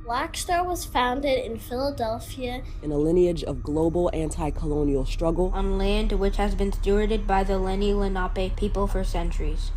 Black Star was founded in Philadelphia in a lineage of global anti-colonial struggle on land which has been stewarded by the Lenni Lenape people for centuries.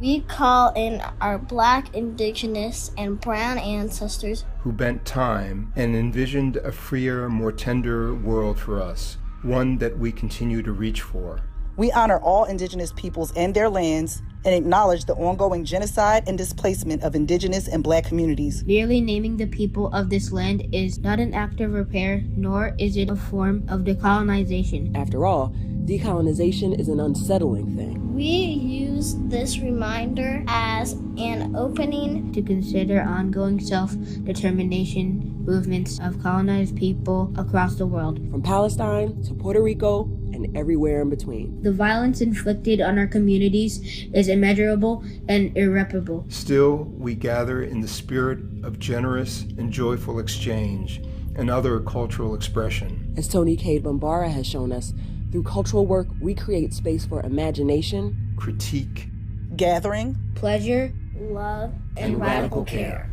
We call in our Black, Indigenous, and Brown ancestors who bent time and envisioned a freer, more tender world for us, one that we continue to reach for. We honor all Indigenous peoples and their lands and acknowledge the ongoing genocide and displacement of Indigenous and Black communities. Merely naming the people of this land is not an act of repair, nor is it a form of decolonization. After all, decolonization is an unsettling thing. We use this reminder as an opening to consider ongoing self-determination movements of colonized people across the world. From Palestine to Puerto Rico and everywhere in between. The violence inflicted on our communities is immeasurable and irreparable. Still, we gather in the spirit of generous and joyful exchange and other cultural expression. As Tony Cade Bambara has shown us, through cultural work, we create space for imagination, critique, gathering, pleasure, love, and radical care.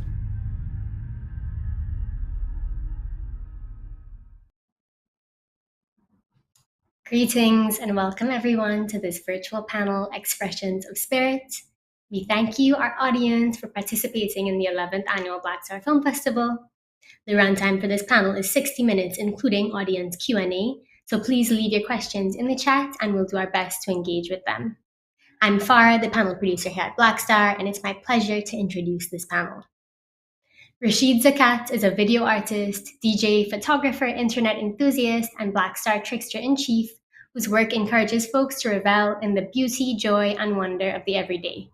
Greetings and welcome everyone to this virtual panel, Expressions of Spirit. We thank you, our audience, for participating in the 11th Annual Black Star Film Festival. The runtime for this panel is 60 minutes, including audience Q&A, so please leave your questions in the chat and we'll do our best to engage with them. I'm Farah, the panel producer here at Black Star, and it's my pleasure to introduce this panel. Rashid Zakat is a video artist, DJ, photographer, internet enthusiast, and Black Star trickster-in-chief, whose work encourages folks to revel in the beauty, joy, and wonder of the everyday.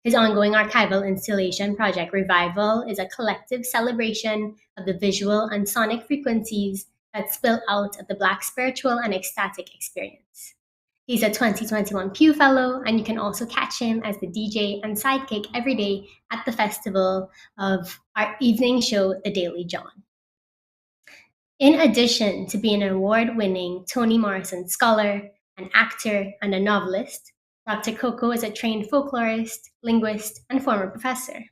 His ongoing archival installation project Revival is a collective celebration of the visual and sonic frequencies that spill out of the Black spiritual and ecstatic experience. He's a 2021 Pew Fellow, and you can also catch him as the DJ and sidekick every day at the festival of our evening show, The Daily John. In addition to being an award-winning Toni Morrison scholar, an actor, and a novelist, Dr. Koko is a trained folklorist, linguist, and former professor.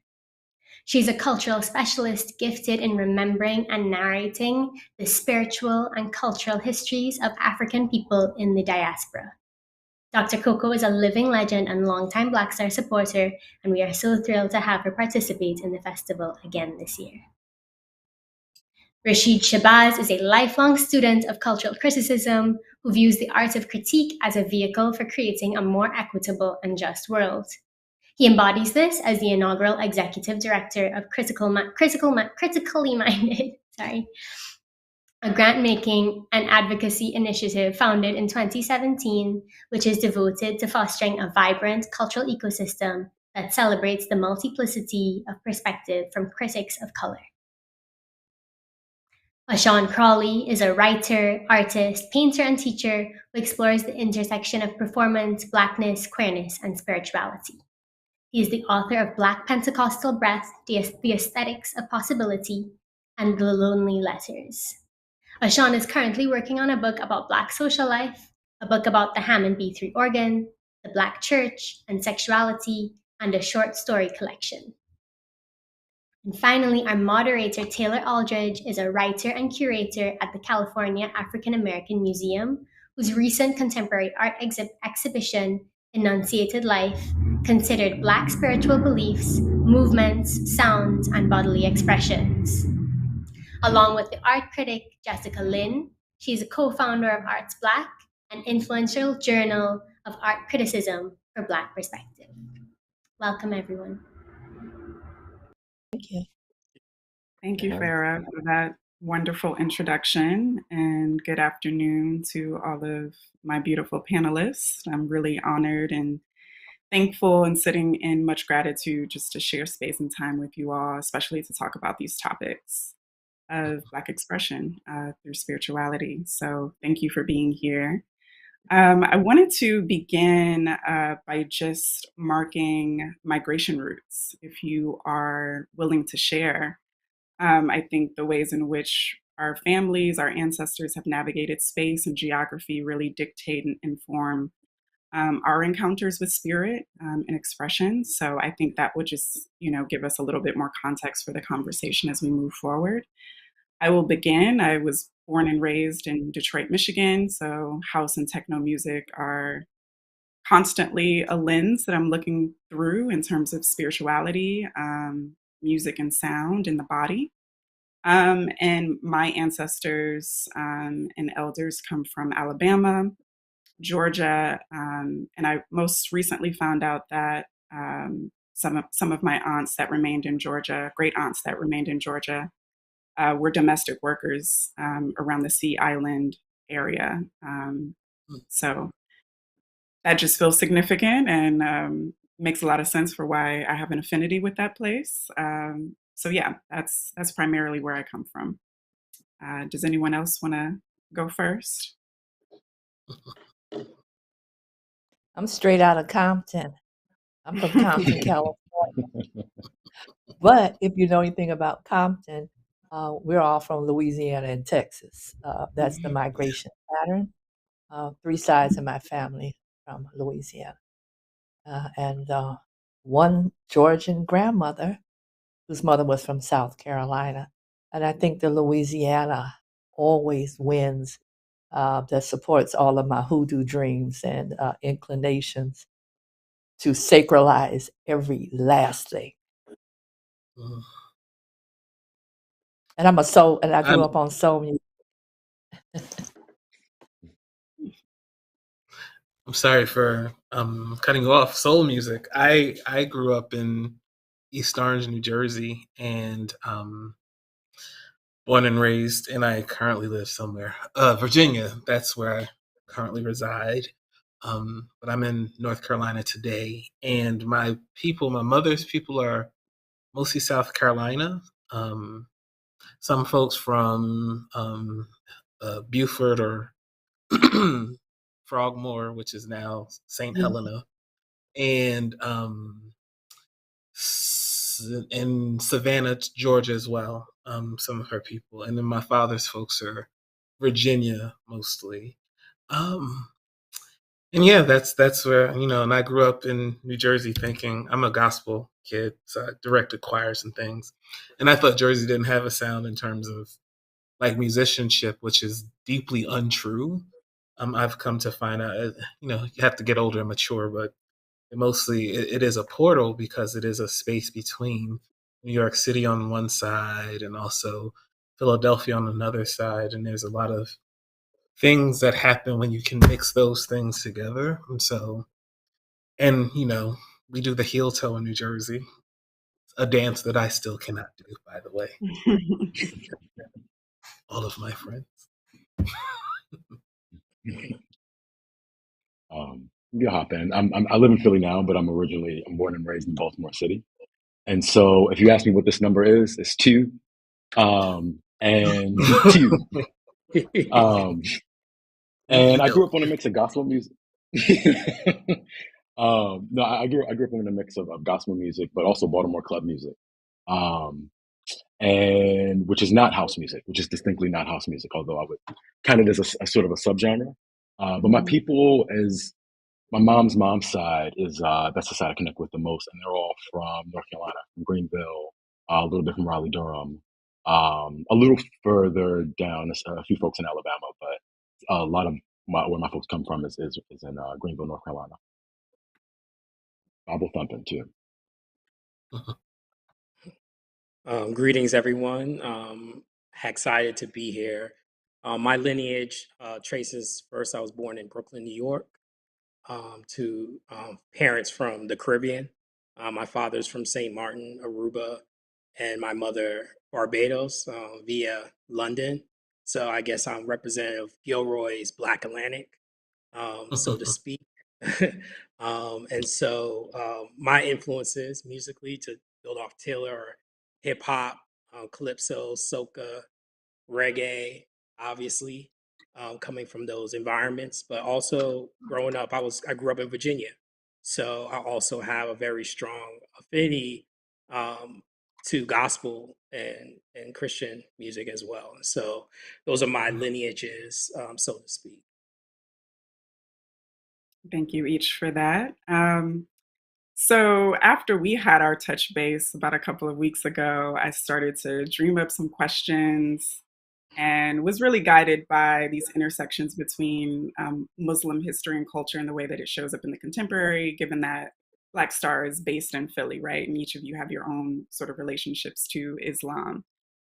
She's a cultural specialist gifted in remembering and narrating the spiritual and cultural histories of African people in the diaspora. Dr. Koko is a living legend and longtime Black Star supporter, and we are so thrilled to have her participate in the festival again this year. Rashid Shabazz is a lifelong student of cultural criticism who views the art of critique as a vehicle for creating a more equitable and just world. He embodies this as the inaugural executive director of Critically Minded, a grant-making and advocacy initiative founded in 2017, which is devoted to fostering a vibrant cultural ecosystem that celebrates the multiplicity of perspective from critics of color. Ashon Crawley is a writer, artist, painter, and teacher who explores the intersection of performance, Blackness, queerness, and spirituality. He is the author of Black Pentecostal Breath, The Aesthetics of Possibility, and The Lonely Letters. Ashon is currently working on a book about Black social life, a book about the Hammond B3 organ, the Black church, and sexuality, and a short story collection. And finally, our moderator, Taylor Aldridge, is a writer and curator at the California African American Museum, whose recent contemporary art exhibition enunciated life, considered Black spiritual beliefs, movements, sounds, and bodily expressions. Along with the art critic Jessica Lynn, she's a co-founder of Arts Black, an influential journal of art criticism for Black perspective. Welcome, everyone. Thank you. Thank you, Farah, for that wonderful introduction, and good afternoon to all of my beautiful panelists. I'm really honored and thankful and sitting in much gratitude just to share space and time with you all, especially to talk about these topics of Black expression through spirituality. So thank you for being here. I wanted to begin by just marking migration routes, if you are willing to share. I think the ways in which our families, our ancestors have navigated space and geography really dictate and inform our encounters with spirit and expression. So I think that would just, give us a little bit more context for the conversation as we move forward. I will begin. I was born and raised in Detroit, Michigan. So house and techno music are constantly a lens that I'm looking through in terms of spirituality, music and sound in the body. And my ancestors and elders come from Alabama, Georgia, and I most recently found out that some of my aunts that remained in Georgia, great aunts that remained in Georgia, were domestic workers around the Sea Island area. So that just feels significant and makes a lot of sense for why I have an affinity with that place. So yeah, that's primarily where I come from. Does anyone else want to go first? I'm straight out of Compton. I'm from Compton, California. But if you know anything about Compton, we're all from Louisiana and Texas. That's the migration pattern. 3 sides of my family from Louisiana. And one Georgian grandmother whose mother was from South Carolina. And I think the Louisiana always wins, that supports all of my hoodoo dreams and inclinations to sacralize every last thing. And I'm a soul, and I grew up on soul music. I'm sorry for cutting you off. Soul music. I grew up in East Orange, New Jersey, and born and raised, and I currently live somewhere, Virginia. That's where I currently reside. But I'm in North Carolina today, and my mother's people are mostly South Carolina. Some folks from Beaufort or Frogmore, which is now St. Helena, and in Savannah, Georgia as well. Some of her people, and then my father's folks are Virginia mostly. And yeah, that's where, and I grew up in New Jersey thinking I'm a gospel kid, so I directed choirs and things, and I thought Jersey didn't have a sound in terms of like musicianship, which is deeply untrue. I've come to find out, you have to get older and mature, but it is a portal because it is a space between New York City on one side and also Philadelphia on another side, and there's a lot of things that happen when you can mix those things together. And we do the heel toe in New Jersey, a dance that I still cannot do, by the way. All of my friends. I'll hop in. I live in Philly now, but I'm born and raised in Baltimore City. And so if you ask me what this number is, it's 2. And 2. And I grew up on a mix of gospel music. No, I grew up on a mix of gospel music, but also Baltimore club music. And which is not house music, which is distinctly not house music, although I would count it as a sort of a subgenre. But my people, as my mom's side, is that's the side I connect with the most, and they're all from North Carolina, from Greenville, a little bit from Raleigh, Durham, a little further down, a few folks in Alabama, but a lot of where my folks come from is in Greenville, North Carolina. Bible thumping too. Greetings, everyone. Excited to be here. My lineage traces first, I was born in Brooklyn, New York, to parents from the Caribbean. My father's from St. Martin, Aruba, and my mother, Barbados, via London. So I guess I'm representative of Gilroy's Black Atlantic, so to speak. And so my influences musically, to build off Taylor, are hip hop, calypso, soca, reggae, obviously, coming from those environments. But also growing up, I grew up in Virginia, so I also have a very strong affinity to gospel and Christian music as well. So those are my lineages, so to speak. Thank you each for that. So after we had our touch base about a couple of weeks ago, I started to dream up some questions and was really guided by these intersections between Muslim history and culture and the way that it shows up in the contemporary, given that Black Star is based in Philly, right? And each of you have your own sort of relationships to Islam.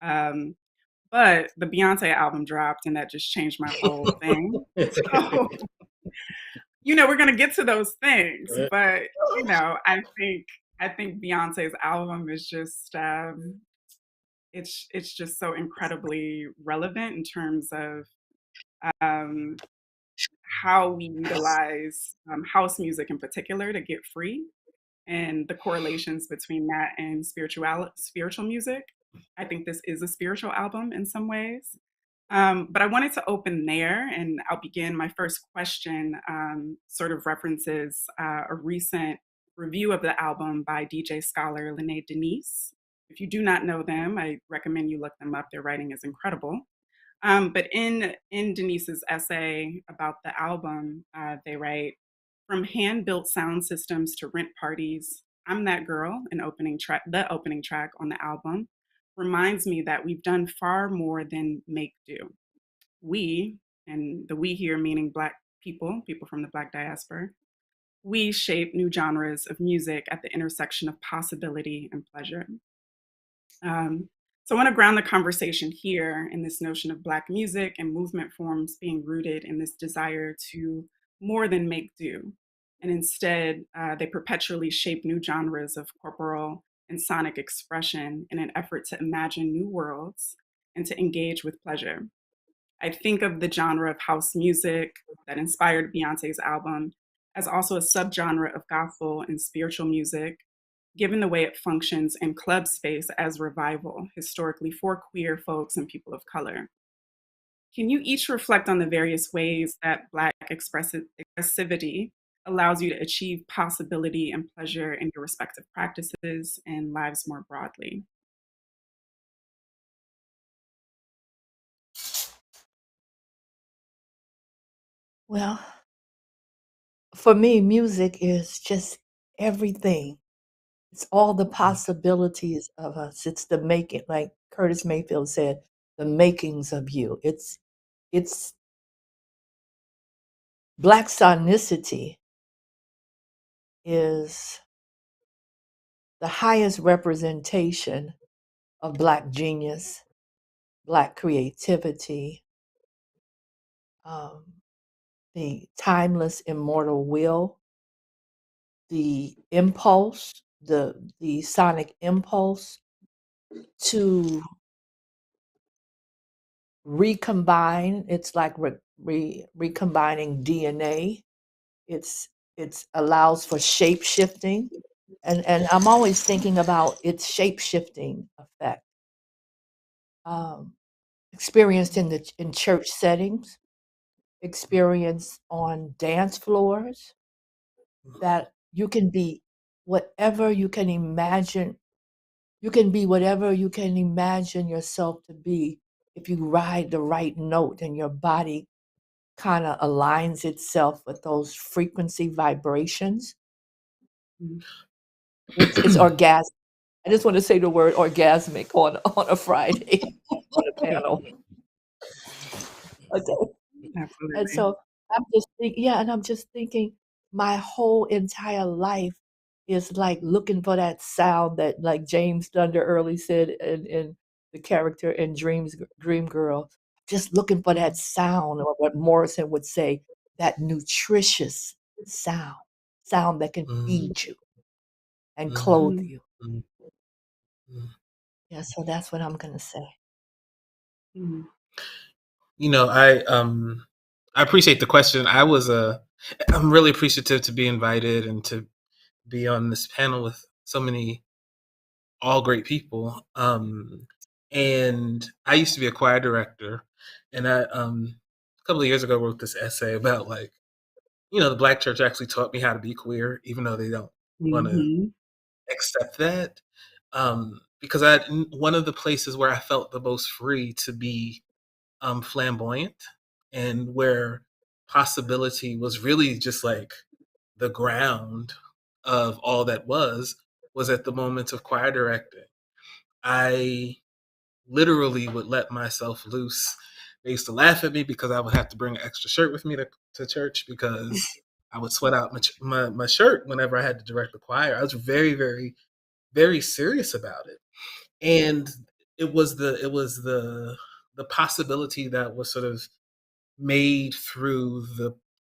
But the Beyonce album dropped, and that just changed my whole thing. So, we're gonna get to those things, but I think Beyonce's album is just it's just so incredibly relevant in terms of how we utilize house music in particular to get free, and the correlations between that and spiritual music. I think this is a spiritual album in some ways. But I wanted to open there, and I'll begin. My first question sort of references a recent review of the album by DJ scholar Lineage Denise. If you do not know them, I recommend you look them up. Their writing is incredible. But in Denise's essay about the album, they write, "From hand-built sound systems to rent parties, I'm That Girl," the opening track on the album, reminds me that we've done far more than make do. We, and the we here meaning Black people from the Black diaspora, we shape new genres of music at the intersection of possibility and pleasure. So I want to ground the conversation here in this notion of Black music and movement forms being rooted in this desire to more than make do. And instead, they perpetually shape new genres of corporal and sonic expression in an effort to imagine new worlds and to engage with pleasure. I think of the genre of house music that inspired Beyonce's album as also a subgenre of gospel and spiritual music, given the way it functions in club space as revival, historically for queer folks and people of color. Can you each reflect on the various ways that Black expressivity allows you to achieve possibility and pleasure in your respective practices and lives more broadly? Well, for me, music is just everything. It's all the possibilities of us. It's the making, like Curtis Mayfield said, the makings of you. It's Black sonicity is the highest representation of Black genius, Black creativity, the timeless, immortal will, the impulse, the sonic impulse to recombine. It's like recombining DNA. It's allows for shape shifting, and I'm always thinking about its shape shifting effect, experienced in church settings, experienced on dance floors. That you can be whatever you can imagine. You can be whatever you can imagine yourself to be if you ride the right note and your body kind of aligns itself with those frequency vibrations. It's orgasmic. I just want to say the word orgasmic on a Friday on a panel. Okay. Absolutely. And so I'm just thinking, my whole entire life is like looking for that sound that, like James Thunder Early said in the character in Dream Girl, just looking for that sound, or what Morrison would say, that nutritious sound that can feed you and clothe you. Yeah, so that's what I'm gonna say. You know, I appreciate the question. I'm really appreciative to be invited and to be on this panel with so many all great people. And I used to be a choir director, and I a couple of years ago wrote this essay about, like, you know, the Black church actually taught me how to be queer, even though they don't want to accept that. Because one of the places where I felt the most free to be flamboyant, and where possibility was really just like the ground of all that was at the moment of choir directing. I literally would let myself loose. They used to laugh at me because I would have to bring an extra shirt with me to church, because I would sweat out my shirt whenever I had to direct the choir. I was very, very, very serious about it. And it was the possibility that was sort of made through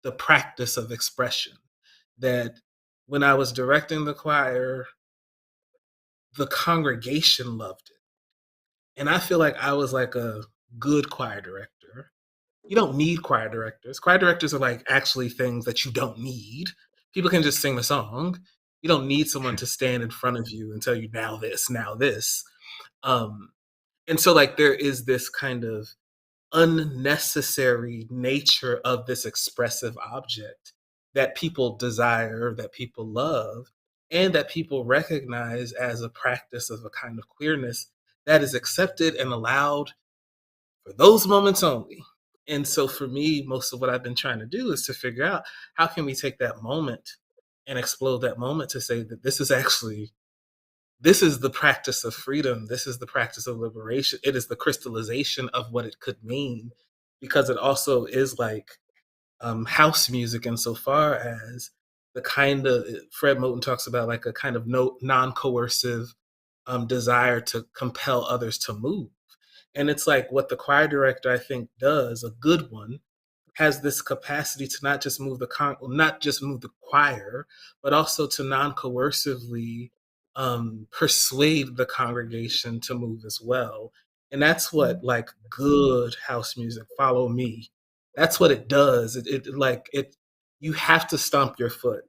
the practice of expression, that when I was directing the choir, the congregation loved it. And I feel like I was like a good choir director. You don't need choir directors. Choir directors are like actually things that you don't need. People can just sing the song. You don't need someone to stand in front of you and tell you now this, now this. And so, like, there is this kind of unnecessary nature of this expressive object that people desire, that people love, and that people recognize as a practice of a kind of queerness that is accepted and allowed for those moments only. And so for me, most of what I've been trying to do is to figure out, how can we take that moment and explode that moment to say that this is the practice of freedom. This is the practice of liberation. It is the crystallization of what it could mean, because it also is like house music insofar as the kind of, Fred Moten talks about, like a kind of non-coercive desire to compel others to move. And it's like what the choir director, I think, does, a good one, has this capacity to not just move the choir, but also to non-coercively persuade the congregation to move as well. And that's what, like, good house music, follow me, that's what it does. It you have to stomp your foot.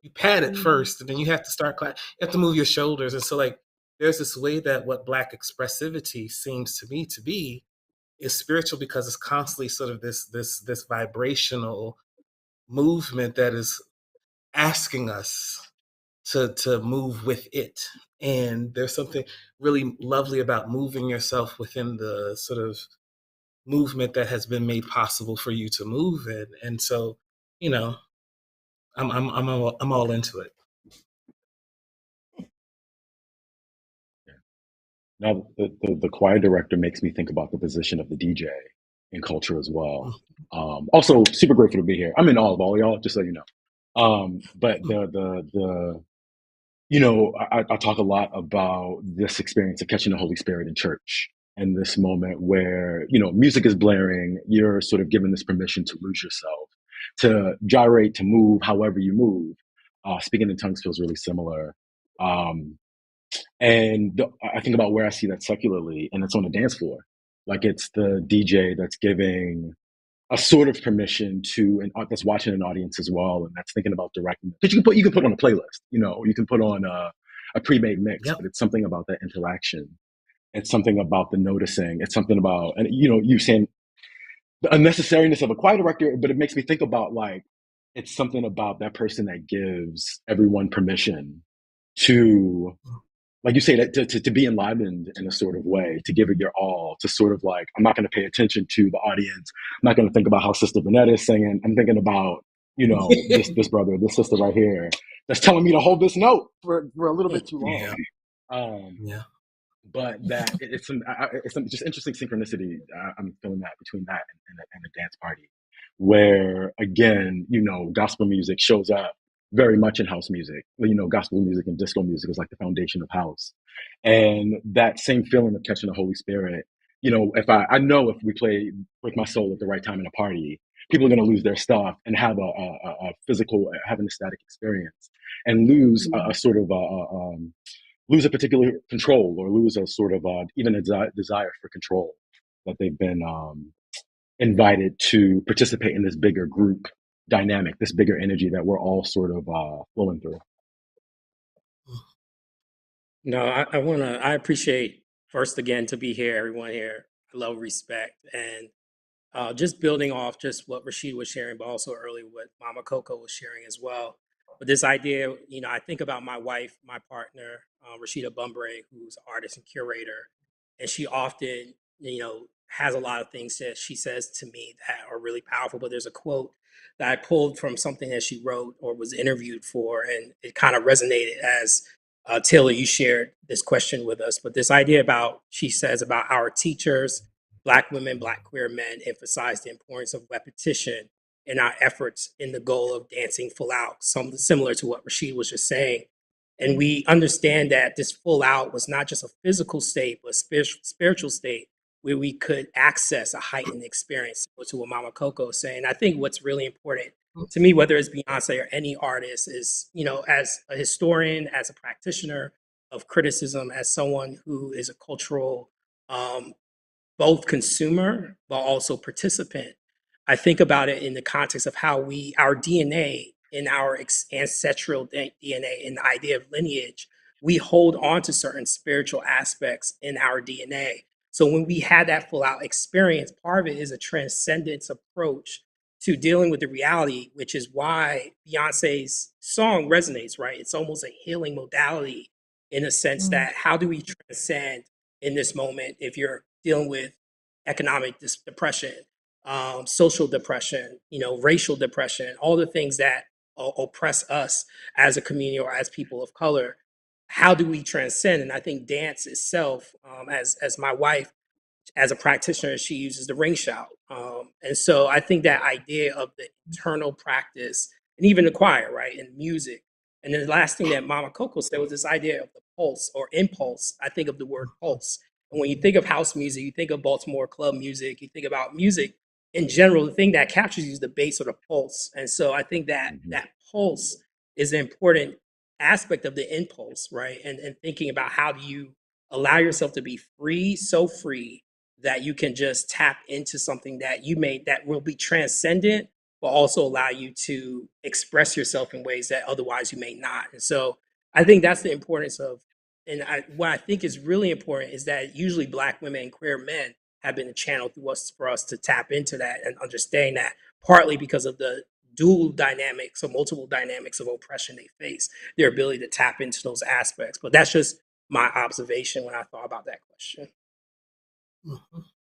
You pat it first, and then you have to start clap. You have to move your shoulders. And so, like, there's this way that what Black expressivity seems to me to be is spiritual, because it's constantly sort of this vibrational movement that is asking us to move with it. And there's something really lovely about moving yourself within the sort of movement that has been made possible for you to move in. And so, you know, I'm all into it. Now, the choir director makes me think about the position of the DJ in culture as well. Also, super grateful to be here. I'm in awe of all y'all, just so you know. But I talk a lot about this experience of catching the Holy Spirit in church, and this moment where, music is blaring, you're sort of given this permission to lose yourself, to gyrate, to move however you move. Speaking in tongues feels really similar. And I think about where I see that secularly, and it's on the dance floor. Like, it's the DJ that's giving a sort of permission to that's watching an audience as well, and that's thinking about directing. Because you can put on a playlist, you can put on a pre-made mix, Yep. But it's something about that interaction. It's something about the noticing. It's something about, and you saying the unnecessariness of a choir director, but it makes me think about, like, it's something about that person that gives everyone permission to, like you say, that to be enlivened in a sort of way, to give it your all, to sort of, like, I'm not going to pay attention to the audience. I'm not going to think about how Sister Vanetta is singing. I'm thinking about, this brother, this sister right here that's telling me to hold this note for a little bit too long. Yeah. But that it's some just interesting synchronicity. I'm feeling that between that and a dance party, where, again, gospel music shows up very much in house music. You know, gospel music and disco music is like the foundation of house. And that same feeling of catching the Holy Spirit, you know, I know if we play Break My Soul at the right time in a party, people are going to lose their stuff and have a physical, have an ecstatic experience and lose a sort of lose a particular control or lose a sort of even a desire for control that they've been invited to participate in this bigger group dynamic, this bigger energy that we're all sort of flowing through. No, I appreciate first again to be here, everyone here. I love respect and just building off just what Rashid was sharing, but also earlier what Mama Koko was sharing as well. But this idea, you know, I think about my wife, my partner, Rashida Bumbre, who's an artist and curator, and she often, you know, has a lot of things that she says to me that are really powerful. But there's a quote that I pulled from something that she wrote or was interviewed for, and it kind of resonated as Taylor, you shared this question with us. But this idea about, she says, about our teachers, Black women, Black queer men, emphasize the importance of repetition in our efforts in the goal of dancing full out, something similar to what Rashid was just saying. And we understand that this full out was not just a physical state, but a spiritual state where we could access a heightened experience, to what Mama Koko is saying. I think what's really important to me, whether it's Beyonce or any artist, is, you know, as a historian, as a practitioner of criticism, as someone who is a cultural both consumer but also participant. I think about it in the context of how our DNA, in our ancestral DNA, in the idea of lineage, we hold on to certain spiritual aspects in our DNA. So when we had that full out experience, part of it is a transcendence approach to dealing with the reality, which is why Beyonce's song resonates, right? It's almost a healing modality in a sense that how do we transcend in this moment if you're dealing with economic depression, social depression, you know, racial depression, all the things that oppress us as a community or as people of color. How do we transcend? And I think dance itself, as my wife, as a practitioner, she uses the ring shout. And so I think that idea of the internal practice, and even the choir, right, and music. And then the last thing that Mama Koko said was this idea of the pulse or impulse. I think of the word pulse. And when you think of house music, you think of Baltimore club music, you think about music in general, the thing that captures you is the bass or the pulse. And so I think that that pulse is an important aspect of the impulse, right? And thinking about how do you allow yourself to be free, so free that you can just tap into something that you made that will be transcendent, but also allow you to express yourself in ways that otherwise you may not. And so I think that's the importance of, what I think is really important is that usually Black women and queer men have been a channel through us for us to tap into that and understand that, partly because of the dual dynamics or multiple dynamics of oppression they face, their ability to tap into those aspects. But that's just my observation when I thought about that question.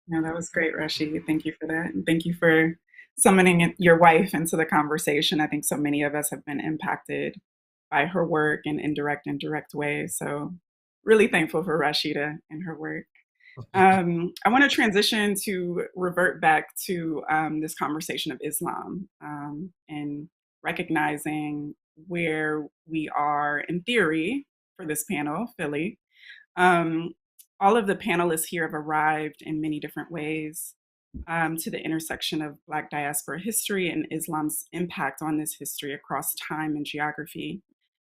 No, that was great, Rashid. Thank you for that. And thank you for summoning your wife into the conversation. I think so many of us have been impacted by her work in indirect and direct ways. So really thankful for Rashida and her work. I want to transition to revert back to this conversation of Islam and recognizing where we are in theory for this panel, Philly. All of the panelists here have arrived in many different ways to the intersection of Black diaspora history and Islam's impact on this history across time and geography.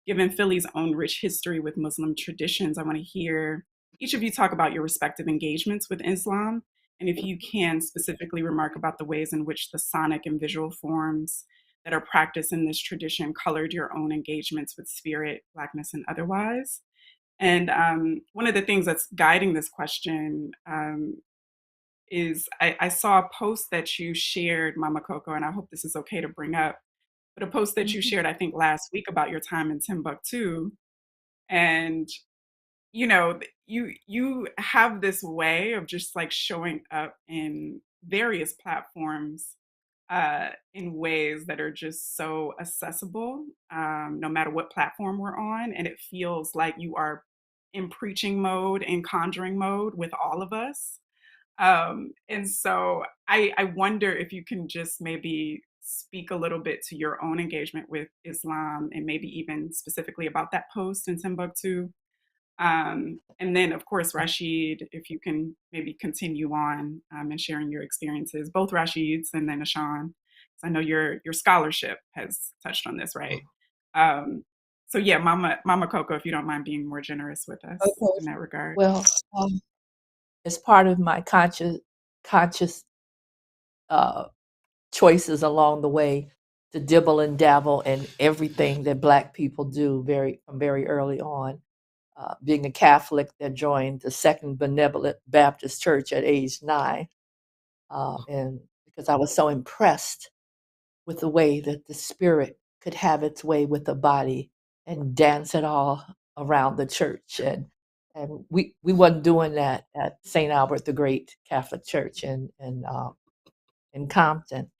Given Philly's own rich history with Muslim traditions, I want to hear each of you talk about your respective engagements with Islam, and if you can specifically remark about the ways in which the sonic and visual forms that are practiced in this tradition colored your own engagements with spirit, Blackness, and otherwise. And one of the things that's guiding this question is I saw a post that you shared, Mama Koko, and I hope this is okay to bring up, but a post that you shared, I think last week, about your time in Timbuktu. And, you know, you have this way of just like showing up in various platforms in ways that are just so accessible, no matter what platform we're on. And it feels like you are in preaching mode and conjuring mode with all of us. And so I wonder if you can just maybe speak a little bit to your own engagement with Islam and maybe even specifically about that post in Timbuktu. And then, of course, Rashid, if you can maybe continue on and sharing your experiences, both Rashids and then Ashon, because I know your scholarship has touched on this, right? So yeah, Mama Koko, if you don't mind being more generous with us Okay. in that regard. Well, as part of my conscious choices along the way to dibble and dabble in everything that Black people do from very early on. Being a Catholic that joined the Second Benevolent Baptist Church at age 9, and because I was so impressed with the way that the spirit could have its way with the body and dance it all around the church, and we wasn't doing that at St. Albert the Great Catholic Church in Compton.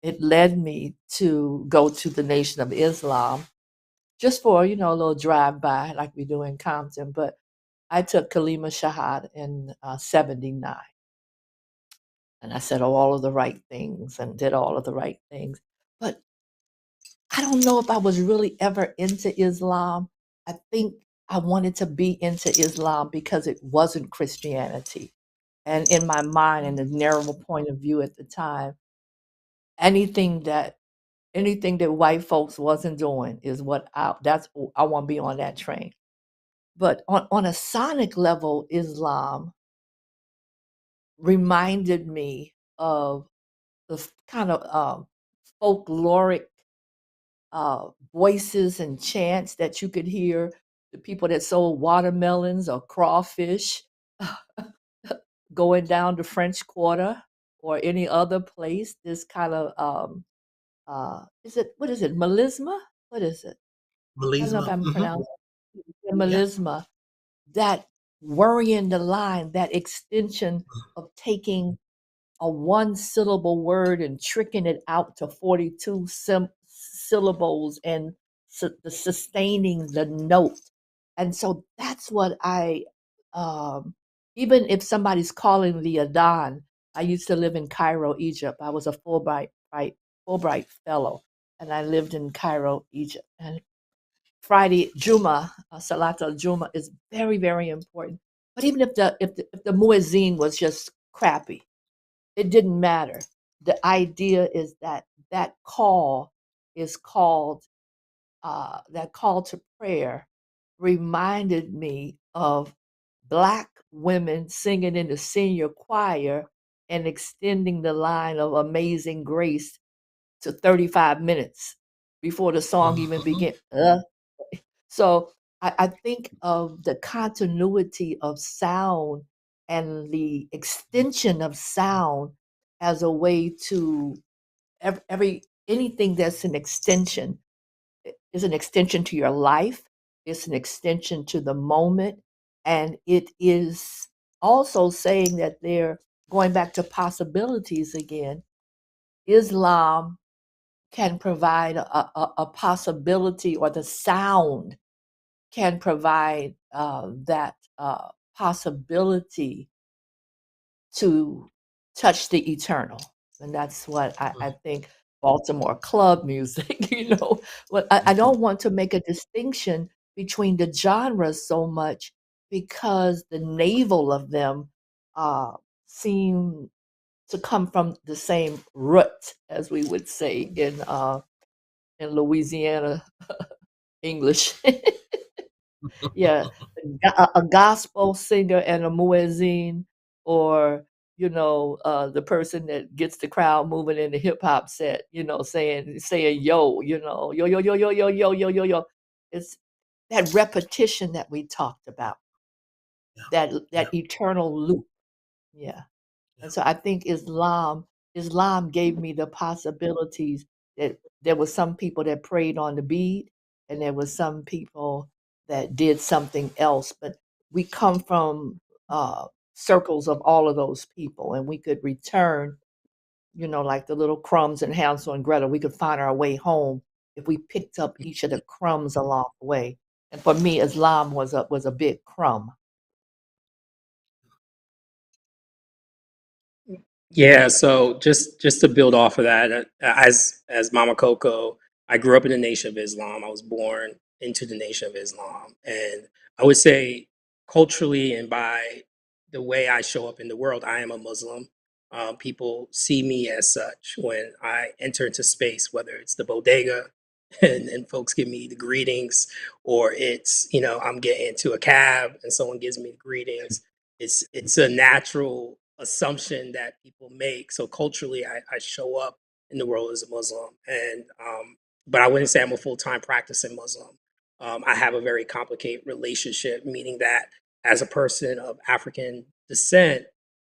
It led me to go to the Nation of Islam just for, a little drive-by like we do in Compton. But I took Kalima Shahad in 79. And I said all of the right things and did all of the right things. But I don't know if I was really ever into Islam. I think I wanted to be into Islam because it wasn't Christianity. And in my mind, and the narrow point of view at the time, anything that white folks wasn't doing is what I want to be on that train. But on a sonic level, Islam reminded me of the kind of folkloric voices and chants that you could hear, the people that sold watermelons or crawfish going down the French Quarter or any other place. This kind of what is it, melisma? What is it? I don't know if Melisma. I'm pronouncing it. Melisma, that worrying the line, that extension of taking a one syllable word and tricking it out to 42 syllables and sustaining the note. And so that's what even if somebody's calling the Adhan, I used to live in Cairo, Egypt. I was a Fulbright fellow, and I lived in Cairo, Egypt. And Friday Juma, Salat al-Juma is very, very important. But even if the muezzin was just crappy, it didn't matter. The idea is that call is called, that call to prayer reminded me of Black women singing in the senior choir and extending the line of Amazing Grace to 35 minutes before the song even began. So I think of the continuity of sound and the extension of sound as a way to anything that's an extension is an extension to your life. It's an extension to the moment. And it is also saying that they're going back to possibilities again. Islam can provide a possibility, or the sound can provide that possibility to touch the eternal. And that's what I think Baltimore club music, But I don't want to make a distinction between the genres so much, because the navel of them seem to come from the same root, as we would say in Louisiana English. Yeah, a gospel singer and a muezzin, or the person that gets the crowd moving in the hip hop set, saying yo, yo yo yo yo yo yo yo yo yo. It's that repetition that we talked about, that eternal loop. Yeah. And so I think Islam gave me the possibilities that there were some people that prayed on the beat, and there were some people that did something else. But we come from circles of all of those people, and we could return, like the little crumbs in Hansel and Gretel. We could find our way home if we picked up each of the crumbs along the way. And for me, Islam was a big crumb. Yeah, so just to build off of that, as Mama Koko, I grew up in the Nation of Islam. I was born into the Nation of Islam, and I would say culturally and by the way I show up in the world, I am a Muslim. People see me as such when I enter into space, whether it's the bodega and folks give me the greetings, or it's, I'm getting into a cab and someone gives me the greetings. It's a natural assumption that people make. So culturally, I show up in the world as a Muslim, and but I wouldn't say I'm a full-time practicing Muslim. I have a very complicated relationship, meaning that as a person of African descent,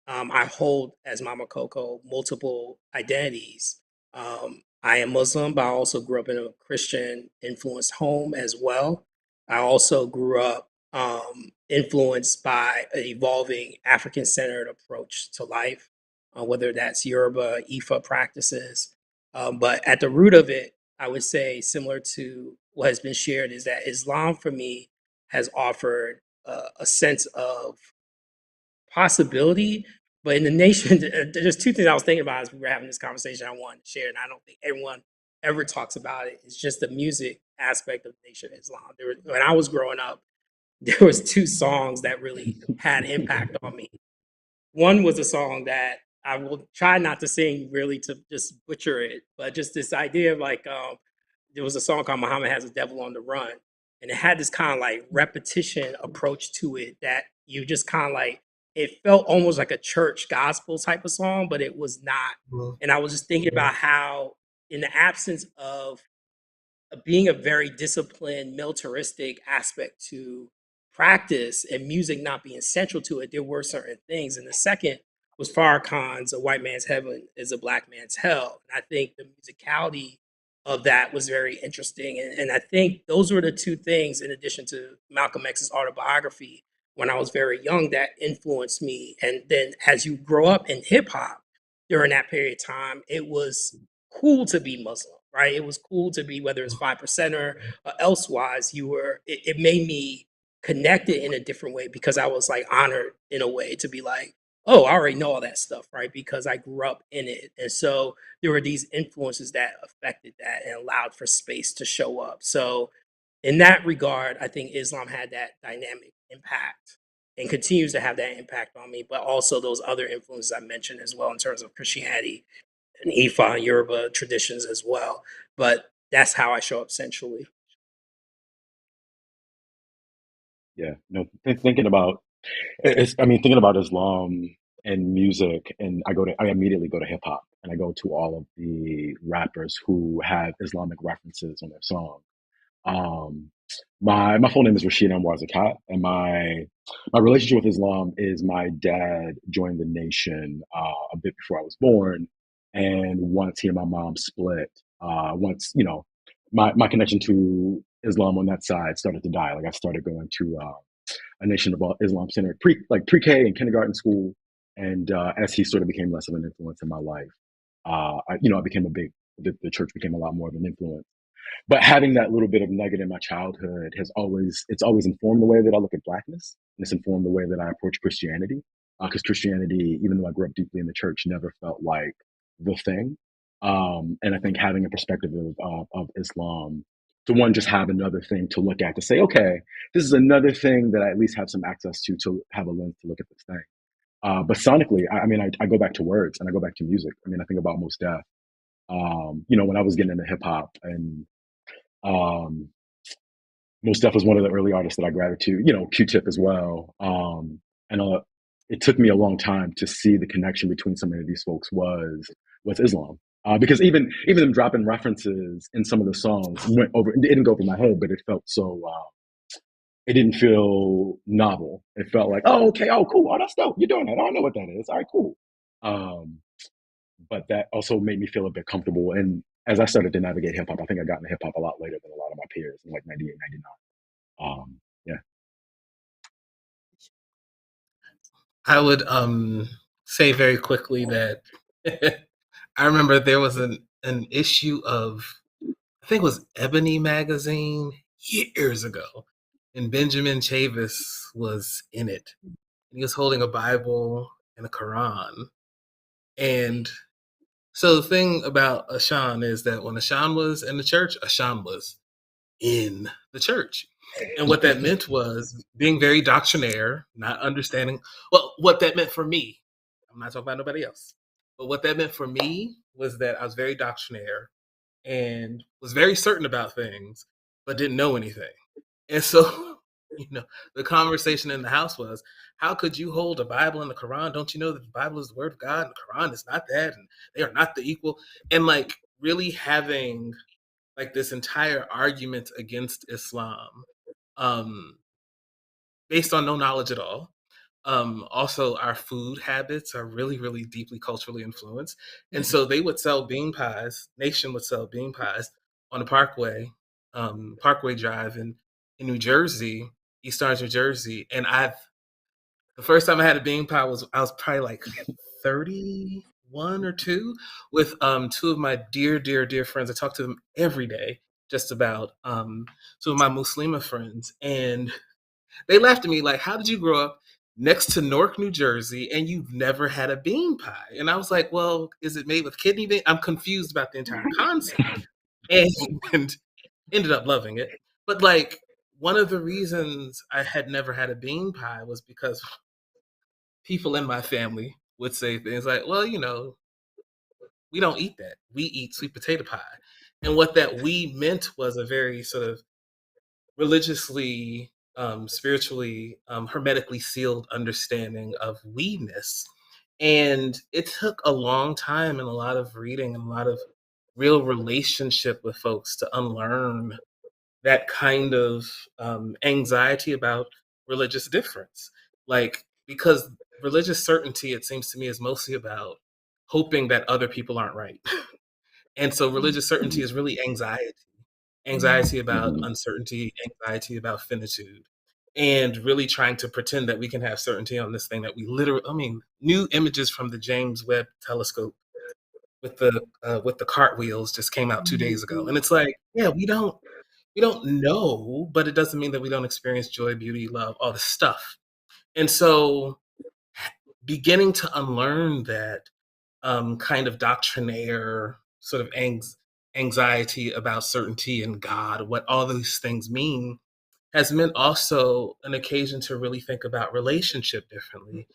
I hold, as Mama Coco, multiple identities. I am Muslim, but I also grew up in a Christian influenced home as well. I also grew up influenced by an evolving African centered approach to life, whether that's Yoruba, Ifa practices. But at the root of it, I would say, similar to what has been shared, is that Islam for me has offered a sense of possibility. But in the nation, there's two things I was thinking about as we were having this conversation I wanted to share, and I don't think everyone ever talks about it. It's just the music aspect of the Nation of Islam. When I was growing up, there was two songs that really had impact on me. One was a song that I will try not to sing really to just butcher it, but just this idea of like there was a song called Muhammad Has a Devil on the Run. And it had this kind of like repetition approach to it that you just kind of like, it felt almost like a church gospel type of song, but it was not. And I was just thinking about how, in the absence of being a very disciplined, militaristic aspect to practice and music not being central to it, there were certain things. And the second was Farrakhan's "A White Man's Heaven is a Black Man's Hell." And I think the musicality of that was very interesting. And I think those were the two things, in addition to Malcolm X's autobiography, when I was very young, that influenced me. And then as you grow up in hip hop during that period of time, it was cool to be Muslim, right? It was cool to be, whether it's 5%er or elsewise, it made me connected in a different way because I was like honored in a way to be like, oh, I already know all that stuff, right? Because I grew up in it. And so there were these influences that affected that and allowed for space to show up. So in that regard, I think Islam had that dynamic impact and continues to have that impact on me, but also those other influences I mentioned as well in terms of Christianity and Ifa and Yoruba traditions as well. But that's how I show up centrally. Yeah, no, thinking about thinking about Islam and music, and I immediately go to hip hop, and I go to all of the rappers who have Islamic references on their song. Um, my full name is Rashid Zakat, and my relationship with Islam is my dad joined the nation a bit before I was born, and once he and my mom split, once my connection to Islam on that side started to die. Like I started going to a Nation of Islam center pre-K and kindergarten school, and as he sort of became less of an influence in my life, I became the church became a lot more of an influence. But having that little bit of nugget in my childhood it's always informed the way that I look at blackness, and it's informed the way that I approach Christianity. Because Christianity, even though I grew up deeply in the church, never felt like the thing. And I think having a perspective of Islam, to one, just have another thing to look at, to say, okay, this is another thing that I at least have some access to have a lens to look at this thing. But sonically, I go back to words and I go back to music. I think about Mos Def. When I was getting into hip hop, and um, Mos Def was one of the early artists that I gravitated to, Q-Tip as well. And it took me a long time to see the connection between so many of these folks was Islam. Because even them dropping references in some of the songs went over. It didn't go over my head, but it felt so. It didn't feel novel. It felt like, oh, okay, oh, cool, oh, that's dope. You're doing that. Oh, I know what that is. All right, cool. But that also made me feel a bit comfortable. And as I started to navigate hip hop, I think I got into hip hop a lot later than a lot of my peers in like 98, 99. Yeah. I would say very quickly that I remember there was an issue of, I think it was Ebony magazine years ago, and Benjamin Chavis was in it. He was holding a Bible and a Quran, And so the thing about Ashon is that when Ashon was in the church, Ashon was in the church. And what that meant was being very doctrinaire, not understanding. Well, what that meant for me, I'm not talking about nobody else, but what that meant for me was that I was very doctrinaire and was very certain about things, but didn't know anything. And so, the conversation in the house was, how could you hold a Bible and the Quran? Don't you know that the Bible is the word of God and the Quran is not that, and they are not the equal? And like really having like this entire argument against Islam, um, based on no knowledge at all. Also, our food habits are really, really deeply culturally influenced. And so they would sell bean pies, Nation would sell bean pies on the Parkway, Parkway Drive in New Jersey, East Orange, New Jersey. And the first time I had a bean pie I was probably like 31 or 2 with 2 of my dear, dear, dear friends. I talk to them every day just about 2 of my Muslima friends. And they laughed at me like, how did you grow up next to Newark, New Jersey, and you've never had a bean pie? And I was like, well, is it made with kidney bean? I'm confused about the entire concept. And ended up loving it. But like one of the reasons I had never had a bean pie was because people in my family would say things like, well, we don't eat that. We eat sweet potato pie. And what that we meant was a very sort of religiously, spiritually, hermetically sealed understanding of we-ness. And it took a long time and a lot of reading and a lot of real relationship with folks to unlearn that kind of anxiety about religious difference. Like, because religious certainty, it seems to me, is mostly about hoping that other people aren't right. And so religious certainty is really anxiety about uncertainty, anxiety about finitude, and really trying to pretend that we can have certainty on this thing that we literally, I mean, new images from the James Webb telescope with the cartwheels just came out 2 days ago. And it's like, yeah, we don't know, but it doesn't mean that we don't experience joy, beauty, love, all the stuff. And so beginning to unlearn that kind of doctrinaire sort of anxiety about certainty and God, what all these things mean, has meant also an occasion to really think about relationship differently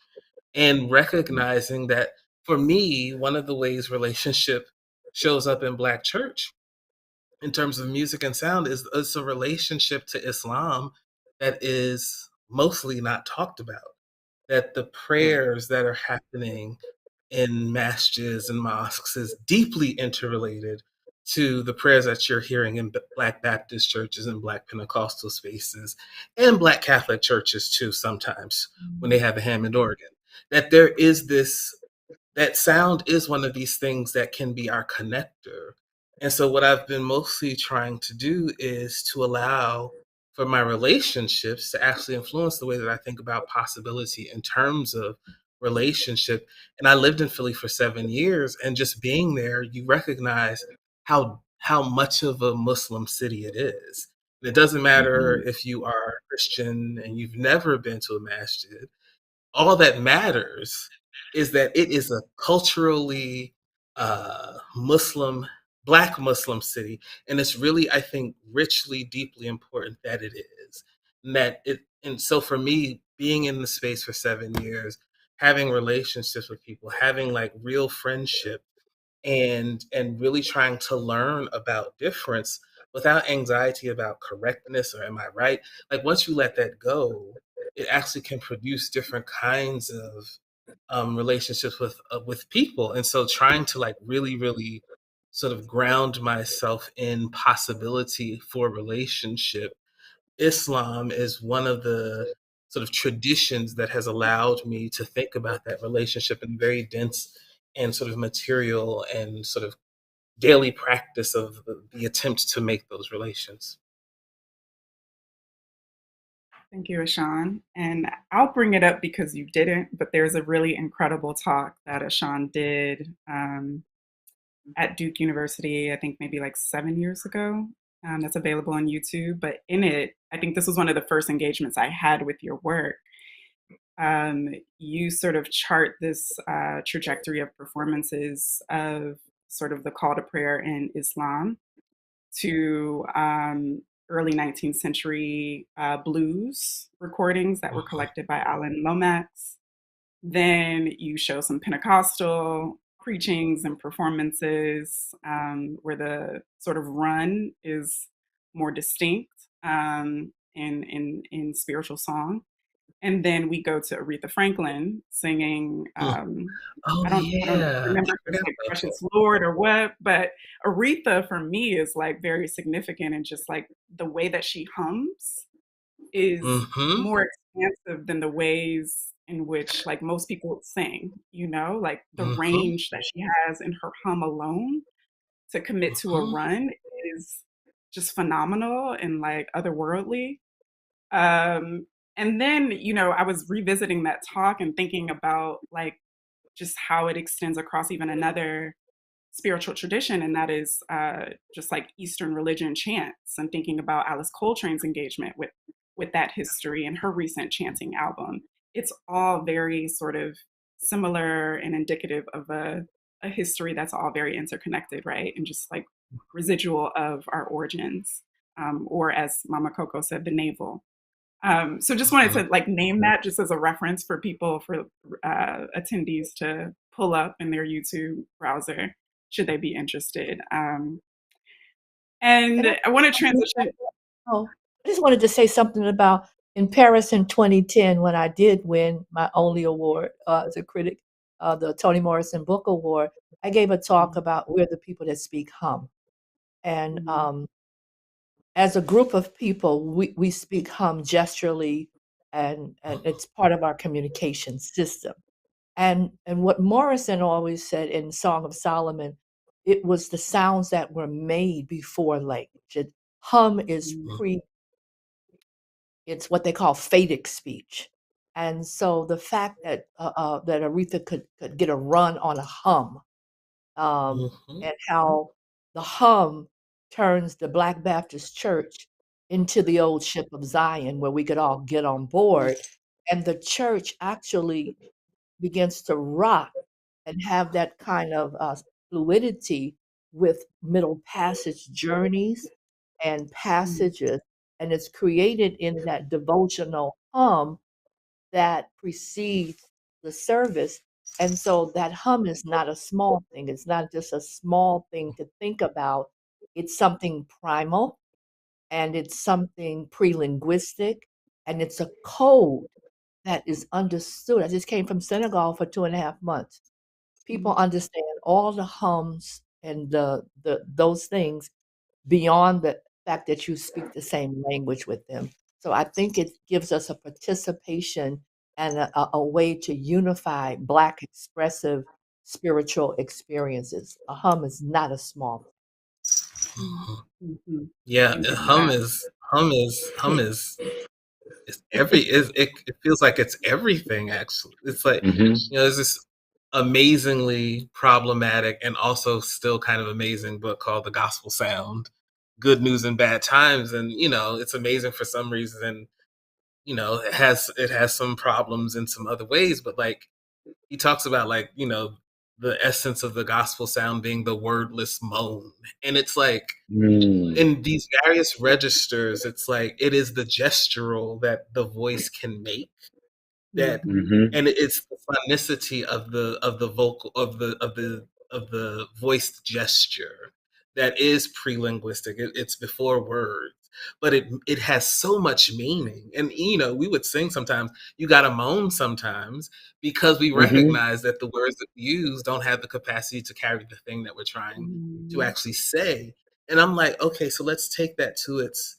and recognizing that for me, one of the ways relationship shows up in Black church in terms of music and sound is it's a relationship to Islam that is mostly not talked about. That the prayers that are happening in masjids and mosques is deeply interrelated to the prayers that you're hearing in Black Baptist churches and Black Pentecostal spaces and Black Catholic churches too, sometimes when they have a Hammond organ. That there is that sound is one of these things that can be our connector. And so what I've been mostly trying to do is to allow for my relationships to actually influence the way that I think about possibility in terms of relationship. And I lived in Philly for 7 years, and just being there, you recognize how much of a Muslim city it is. And it doesn't matter if you are Christian and you've never been to a masjid. All that matters is that it is a culturally Muslim, Black Muslim city, and it's really, I think, richly, deeply important that it is. And so for me, being in the space for 7 years, having relationships with people, having like real friendship, and really trying to learn about difference without anxiety about correctness or am I right? Like once you let that go, it actually can produce different kinds of relationships with people. And so trying to like really, really sort of ground myself in possibility for relationship. Islam is one of the sort of traditions that has allowed me to think about that relationship in very dense and sort of material and sort of daily practice of the attempt to make those relations. Thank you, Ashon. And I'll bring it up because you didn't, but there's a really incredible talk that Ashon did at Duke University, I think maybe like 7 years ago. That's available on YouTube. But in it, I think this was one of the first engagements I had with your work. you sort of chart this trajectory of performances of sort of the call to prayer in Islam to early 19th century blues recordings that were collected by Alan Lomax. Then you show some Pentecostal preachings and performances where the sort of run is more distinct in spiritual song. And then we go to Aretha Franklin singing. Oh I don't yeah, remember I if it's forgot like about that. Precious Lord or what, but Aretha for me is like very significant, and just like the way that she hums is Mm-hmm. more expansive than the ways in which like most people sing, like the Mm-hmm. range that she has in her hum alone to commit to a Mm-hmm. run is just phenomenal and like otherworldly. Um, and then, I was revisiting that talk and thinking about like just how it extends across even another spiritual tradition, and that is just like Eastern religion chants, and thinking about Alice Coltrane's engagement with that history and her recent chanting album. It's all very sort of similar and indicative of a history that's all very interconnected, right? And just like residual of our origins, or as Mama Koko said, the navel. So just wanted to like name that just as a reference for people, for attendees to pull up in their YouTube browser should they be interested. And And I, I want to transition. oh, I just wanted to say something about in Paris in 2010 when I did win my only award as a critic, the Toni Morrison Book Award. I gave a talk about we're the people that speak hum, and as a group of people, we speak hum gesturally, and it's part of our communication system. And what Morrison always said in Song of Solomon, it was the sounds that were made before language. Hum is it's what they call phadic speech. And so the fact that that Aretha could get a run on a hum, Mm-hmm. and how the hum turns the Black Baptist Church into the old ship of Zion, where we could all get on board, and the church actually begins to rock and have that kind of fluidity with middle passage journeys and passages, and it's created in that devotional hum that precedes the service. And so that hum is not a small thing. It's not just a small thing to think about. It's something primal, and it's something pre-linguistic, and it's a code that is understood. I just came from Senegal for 2.5 months. People understand all the hums and the those things beyond the fact that you speak the same language with them. So I think it gives us a participation and a way to unify Black expressive spiritual experiences. A hum is not a small Yeah, Thank you for hum that. is it's it feels like it's everything actually. It's like, there's this amazingly problematic and also still kind of amazing book called The Gospel Sound, Good News in Bad Times, and it's amazing for some reason, and it has some problems in some other ways, but like he talks about like, the essence of the gospel sound being the wordless moan. And it's like in these various registers, it's like it is the gestural that the voice can make, that and it's the phonicity of the vocal of the voiced gesture that is pre-linguistic. It's before words, but it has so much meaning. And we would sing sometimes, you gotta moan sometimes, because we recognize that the words that we use don't have the capacity to carry the thing that we're trying to actually say. And I'm like, okay, so let's take that to its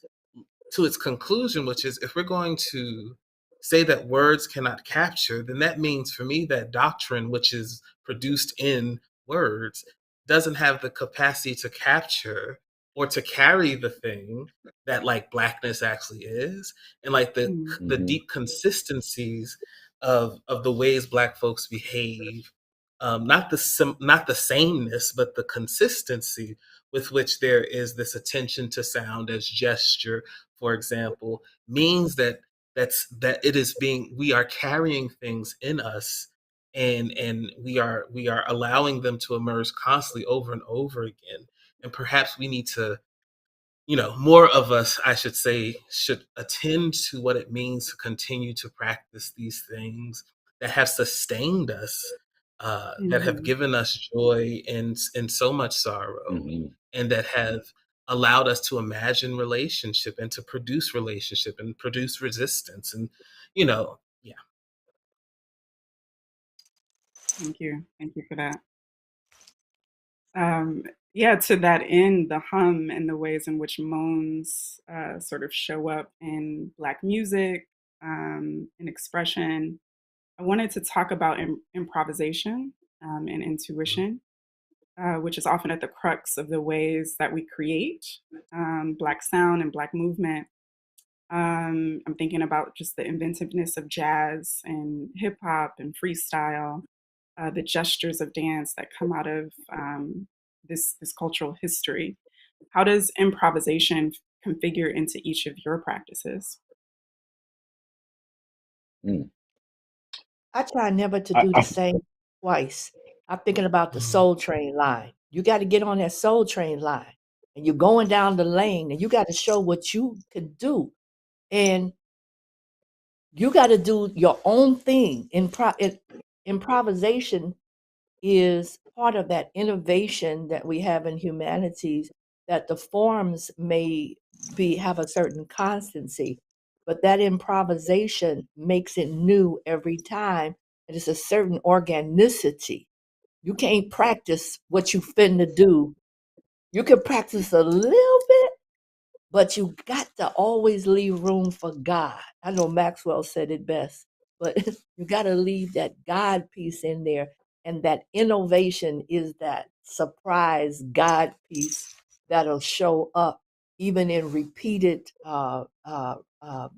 conclusion, which is, if we're going to say that words cannot capture, then that means for me that doctrine, which is produced in words, doesn't have the capacity to capture or to carry the thing that like Blackness actually is, and like the deep consistencies of the ways Black folks behave, not the sameness, but the consistency with which there is this attention to sound as gesture, for example, means that that it is being, we are carrying things in us, and we are allowing them to emerge constantly over and over again. And perhaps we need to, more of us, I should say, should attend to what it means to continue to practice these things that have sustained us, that have given us joy in so much sorrow, and that have allowed us to imagine relationship and to produce relationship and produce resistance. And, yeah. Thank you. Thank you for that. Yeah, to that end, the hum and the ways in which moans sort of show up in Black music and expression. I wanted to talk about improvisation and intuition, which is often at the crux of the ways that we create Black sound and Black movement. I'm thinking about just the inventiveness of jazz and hip hop and freestyle, the gestures of dance that come out of this cultural history. How does improvisation configure into each of your practices? I try never to do the same twice. I'm thinking about the Soul Train line. You got to get on that Soul Train line, and you're going down the lane, and you got to show what you can do, and you got to do your own thing. Improvisation is part of that innovation that we have in humanities, that the forms may have a certain constancy, but that improvisation makes it new every time. And it's a certain organicity. You can't practice what you finna do. You can practice a little bit, but you got to always leave room for God. I know Maxwell said it best, but you got to leave that God piece in there. And that innovation is that surprise God piece that'll show up even in repeated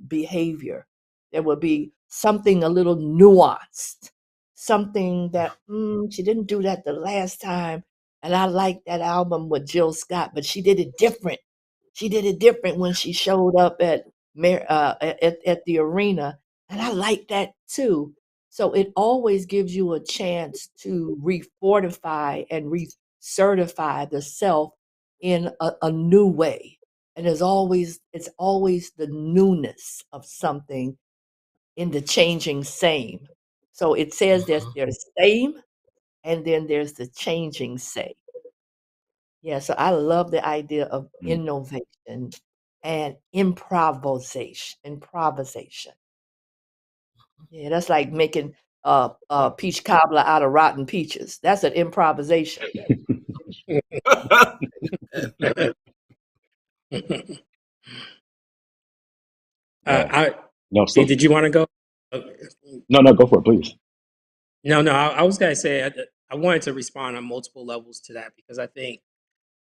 behavior. There will be something a little nuanced, something that she didn't do that the last time. And I like that album with Jill Scott, but she did it different. She did it different when she showed up at the arena, and I like that too. So it always gives you a chance to refortify and recertify the self in a new way. And it's always the newness of something in the changing same. So it says there's same, and then there's the changing same. Yeah, so I love the idea of innovation and improvisation. Yeah, that's like making peach cobbler out of rotten peaches. That's an improvisation. Did you want to go? No, go for it, please. No, I was going to say, I wanted to respond on multiple levels to that, because I think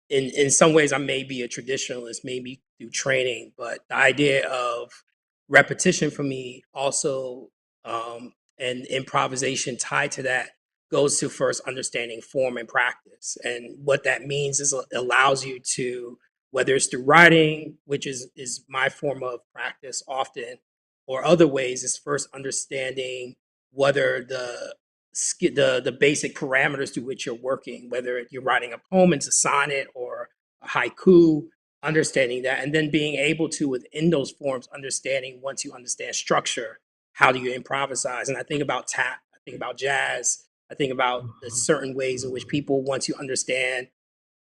in some ways I may be a traditionalist, maybe through training, but the idea of repetition for me also, and improvisation tied to that, goes to first understanding form and practice. And what that means is it allows you to, whether it's through writing, which is my form of practice often, or other ways, is first understanding whether the basic parameters through which you're working, whether you're writing a poem into sonnet or a haiku, understanding that, and then being able to, within those forms, understanding, once you understand structure, how do you improvise? And I think about tap, I think about jazz, I think about the certain ways in which people, once you understand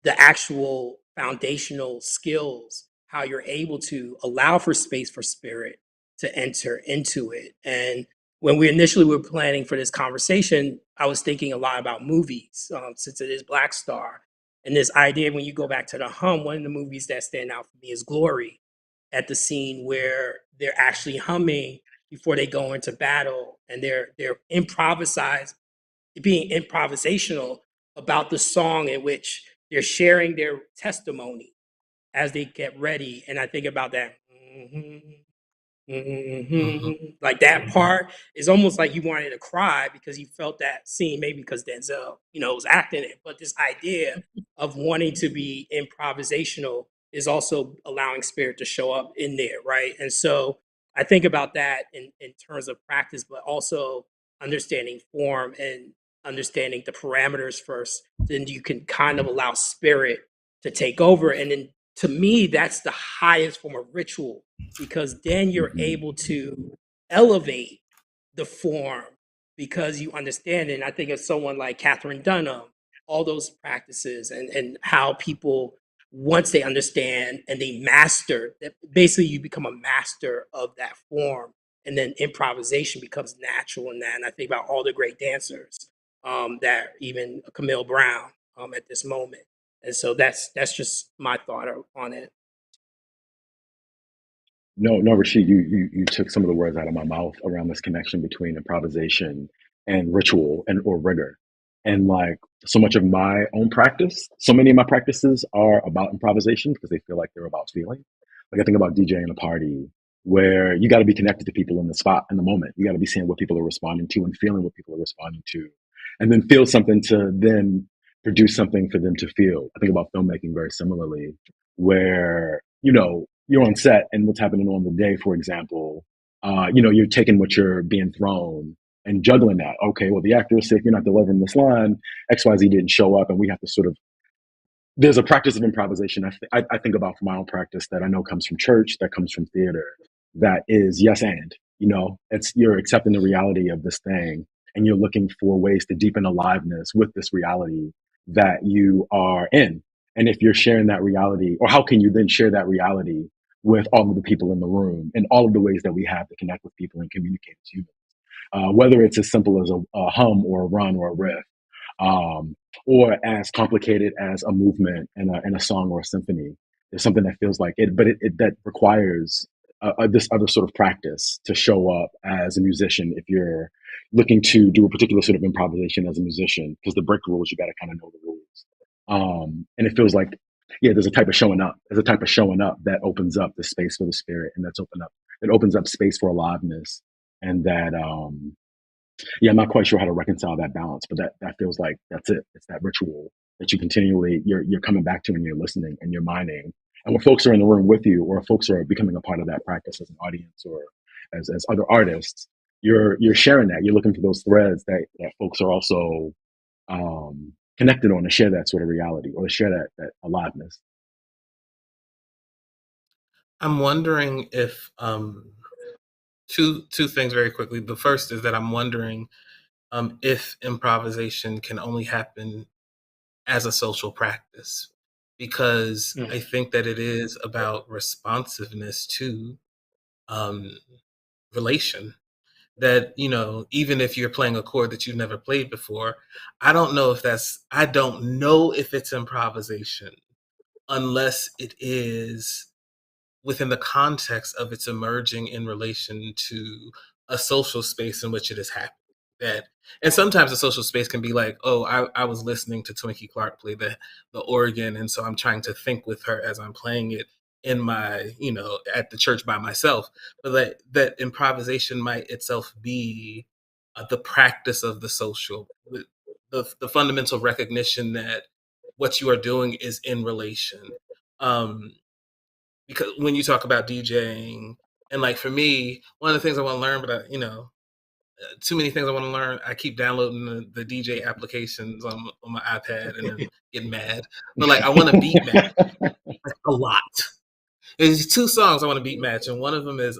the actual foundational skills, how you're able to allow for space for spirit to enter into it. And when we initially were planning for this conversation, I was thinking a lot about movies, since it is Black Star. And this idea, when you go back to the hum, one of the movies that stand out for me is Glory, at the scene where they're actually humming before they go into battle, and they're being improvisational about the song in which they're sharing their testimony as they get ready. And I think about that. Like that part is almost like you wanted to cry because you felt that scene, maybe because Denzel, was acting it. But this idea of wanting to be improvisational is also allowing spirit to show up in there, right? And so I think about that in terms of practice, but also understanding form and understanding the parameters first. Then you can kind of allow spirit to take over. And then to me, that's the highest form of ritual, because then you're able to elevate the form because you understand it. And I think of someone like Catherine Dunham, all those practices and how people, once they understand and they master, that basically you become a master of that form. And then improvisation becomes natural in that. And I think about all the great dancers, that even Camille Brown, at this moment. And so that's just my thought on it. No, Rashid, you took some of the words out of my mouth around this connection between improvisation and ritual and or rigor. And like so much of my own practice, so many of my practices are about improvisation because they feel like they're about feeling. Like I think about DJing a party where you got to be connected to people in the spot in the moment. You got to be seeing what people are responding to and feeling what people are responding to, and then feel something to then produce something for them to feel. I think about filmmaking very similarly, where you're on set and what's happening on the day, for example, you're taking what you're being thrown and juggling that. Okay, well, the actor is sick, you're not delivering this line, XYZ didn't show up, and we have to sort of, there's a practice of improvisation I think about for my own practice that I know comes from church, that comes from theater, that is yes and, it's you're accepting the reality of this thing and you're looking for ways to deepen aliveness with this reality that you are in. And if you're sharing that reality, or how can you then share that reality with all of the people in the room and all of the ways that we have to connect with people and communicate as humans? Whether it's as simple as a hum or a run or a riff, or as complicated as a movement in a song or a symphony. There's something that feels like it, but that requires this other sort of practice to show up as a musician if you're looking to do a particular sort of improvisation as a musician, because the break rules, you got to kind of know the rules. And it feels like, yeah, there's a type of showing up. There's a type of showing up that opens up the space for the spirit, and it opens up space for aliveness, and that yeah, I'm not quite sure how to reconcile that balance, but that feels like that's it. It's that ritual that you continually you're coming back to and you're listening and you're mining. And when folks are in the room with you, or folks are becoming a part of that practice as an audience or as other artists, you're sharing that. You're looking for those threads that folks are also connected on to share that sort of reality or to share that aliveness. I'm wondering if two things very quickly. The first is that I'm wondering if improvisation can only happen as a social practice, because I think that it is about responsiveness to relation. That, even if you're playing a chord that you've never played before, I don't know if it's improvisation unless it is within the context of its emerging in relation to a social space in which it is happening. And sometimes a social space can be like, oh, I was listening to Twinkie Clark play the organ, and so I'm trying to think with her as I'm playing it in my, at the church by myself. But that improvisation might itself be the practice of the social, the fundamental recognition that what you are doing is in relation. Because when you talk about DJing, and like for me, one of the things I want to learn, but too many things I want to learn. I keep downloading the DJ applications on my iPad and then getting mad. But like, I want to beat match a lot. There's two songs I want to beat match, and one of them is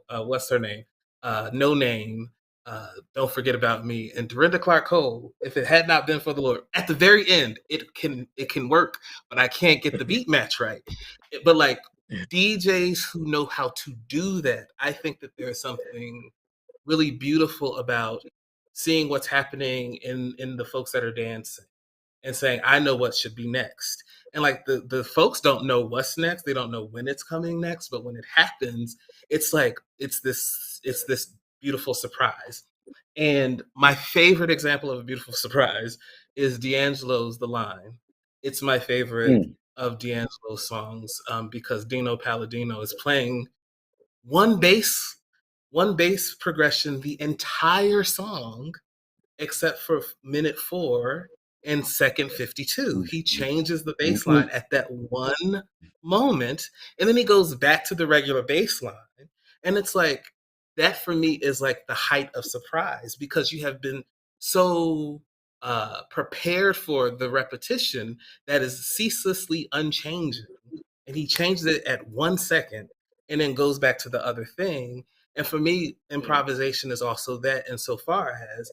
what's her name? No Name. Don't Forget About Me. And Dorinda Clark Cole, if it had not been for the Lord, at the very end, it can work, but I can't get the beat match right. But like DJs who know how to do that, I think that there's something really beautiful about seeing what's happening in the folks that are dancing and saying, I know what should be next. And like the folks don't know what's next. They don't know when it's coming next, but when it happens, it's like, it's this beautiful surprise. And my favorite example of a beautiful surprise is D'Angelo's The Line. It's my favorite of D'Angelo's songs because Dino Palladino is playing one bass progression the entire song, except for minute 4 and second 52. He changes the bass line at that one moment, and then he goes back to the regular bass line. And it's like, that for me is like the height of surprise, because you have been so prepared for the repetition that is ceaselessly unchanging. And he changes it at 1 second and then goes back to the other thing. And for me, improvisation is also that, insofar as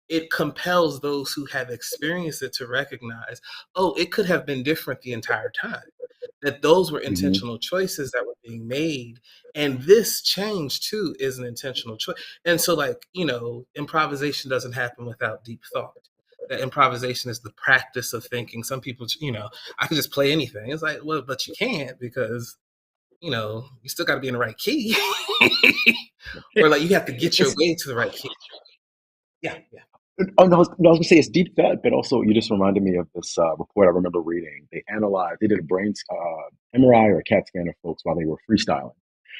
it compels those who have experienced it to recognize, oh, it could have been different the entire time. That those were intentional choices that were being made. And this change too is an intentional choice. And so, like, improvisation doesn't happen without deep thought. That improvisation is the practice of thinking. Some people, I could just play anything. It's like, well, but you can't, because you still got to be in the right key. Or like, you have to get your way to the right key. Yeah. Oh, no, I was gonna say it's deep thought, but also you just reminded me of this report I remember reading. They did a brain MRI or a CAT scan of folks while they were freestyling.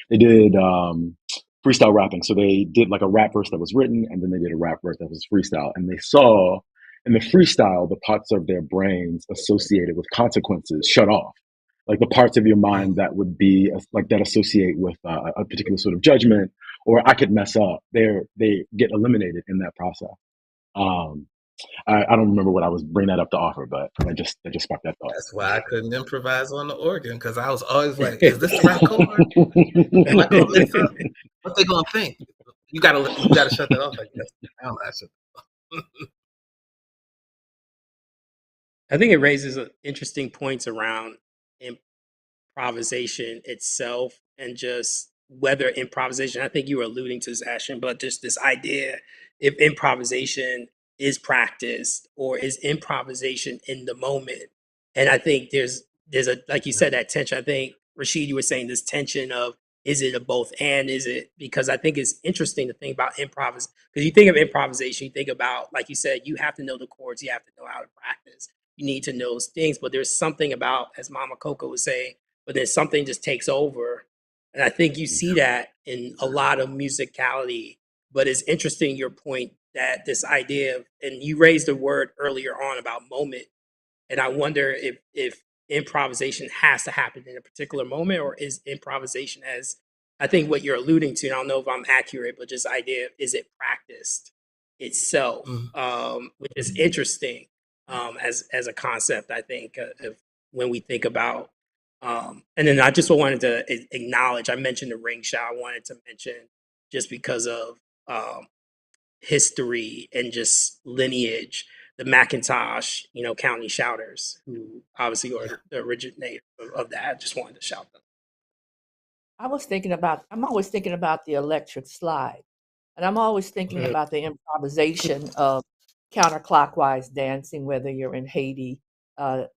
They did freestyle rapping. So they did like a rap verse that was written, and then they did a rap verse that was freestyle. And they saw in the freestyle the parts of their brains associated with consequences shut off. Like the parts of your mind that would be like that associate with a particular sort of judgment, or I could mess up. They get eliminated in that process. I don't remember what I was bringing that up to offer, but that just sparked that thought. That's why I couldn't improvise on the organ, because I was always like, is this the right chord? Am I gonna mess up? What they gonna think? You gotta shut that off, I guess. I don't know. I think it raises interesting points around improvisation itself, and just whether improvisation, I think you were alluding to this, Ashon, but just this idea, if improvisation is practiced, or is improvisation in the moment. And I think there's a, like you said, that tension. I think, Rashid, you were saying this tension of, is it a both and? Is it, because I think it's interesting to think about improvisation, because you think of improvisation, you think about, like you said, you have to know the chords, you have to know how to practice, you need to know those things, but there's something about, as Mama Koko was saying, but then something just takes over. And I think you see that in a lot of musicality. But it's interesting, your point, that this idea of, and you raised the word earlier on about moment. And I wonder if improvisation has to happen in a particular moment, or is improvisation, as I think what you're alluding to, and I don't know if I'm accurate, but just idea, is it practiced itself, which is interesting as a concept, I think, of when we think about. And then I just wanted to acknowledge, I mentioned the ring shot. I wanted to mention, just because of history and just lineage, the McIntosh, County Shouters, who obviously are the originator of that. I just wanted to shout them. I'm always thinking about the electric slide. And I'm always thinking about the improvisation of counterclockwise dancing, whether you're in Haiti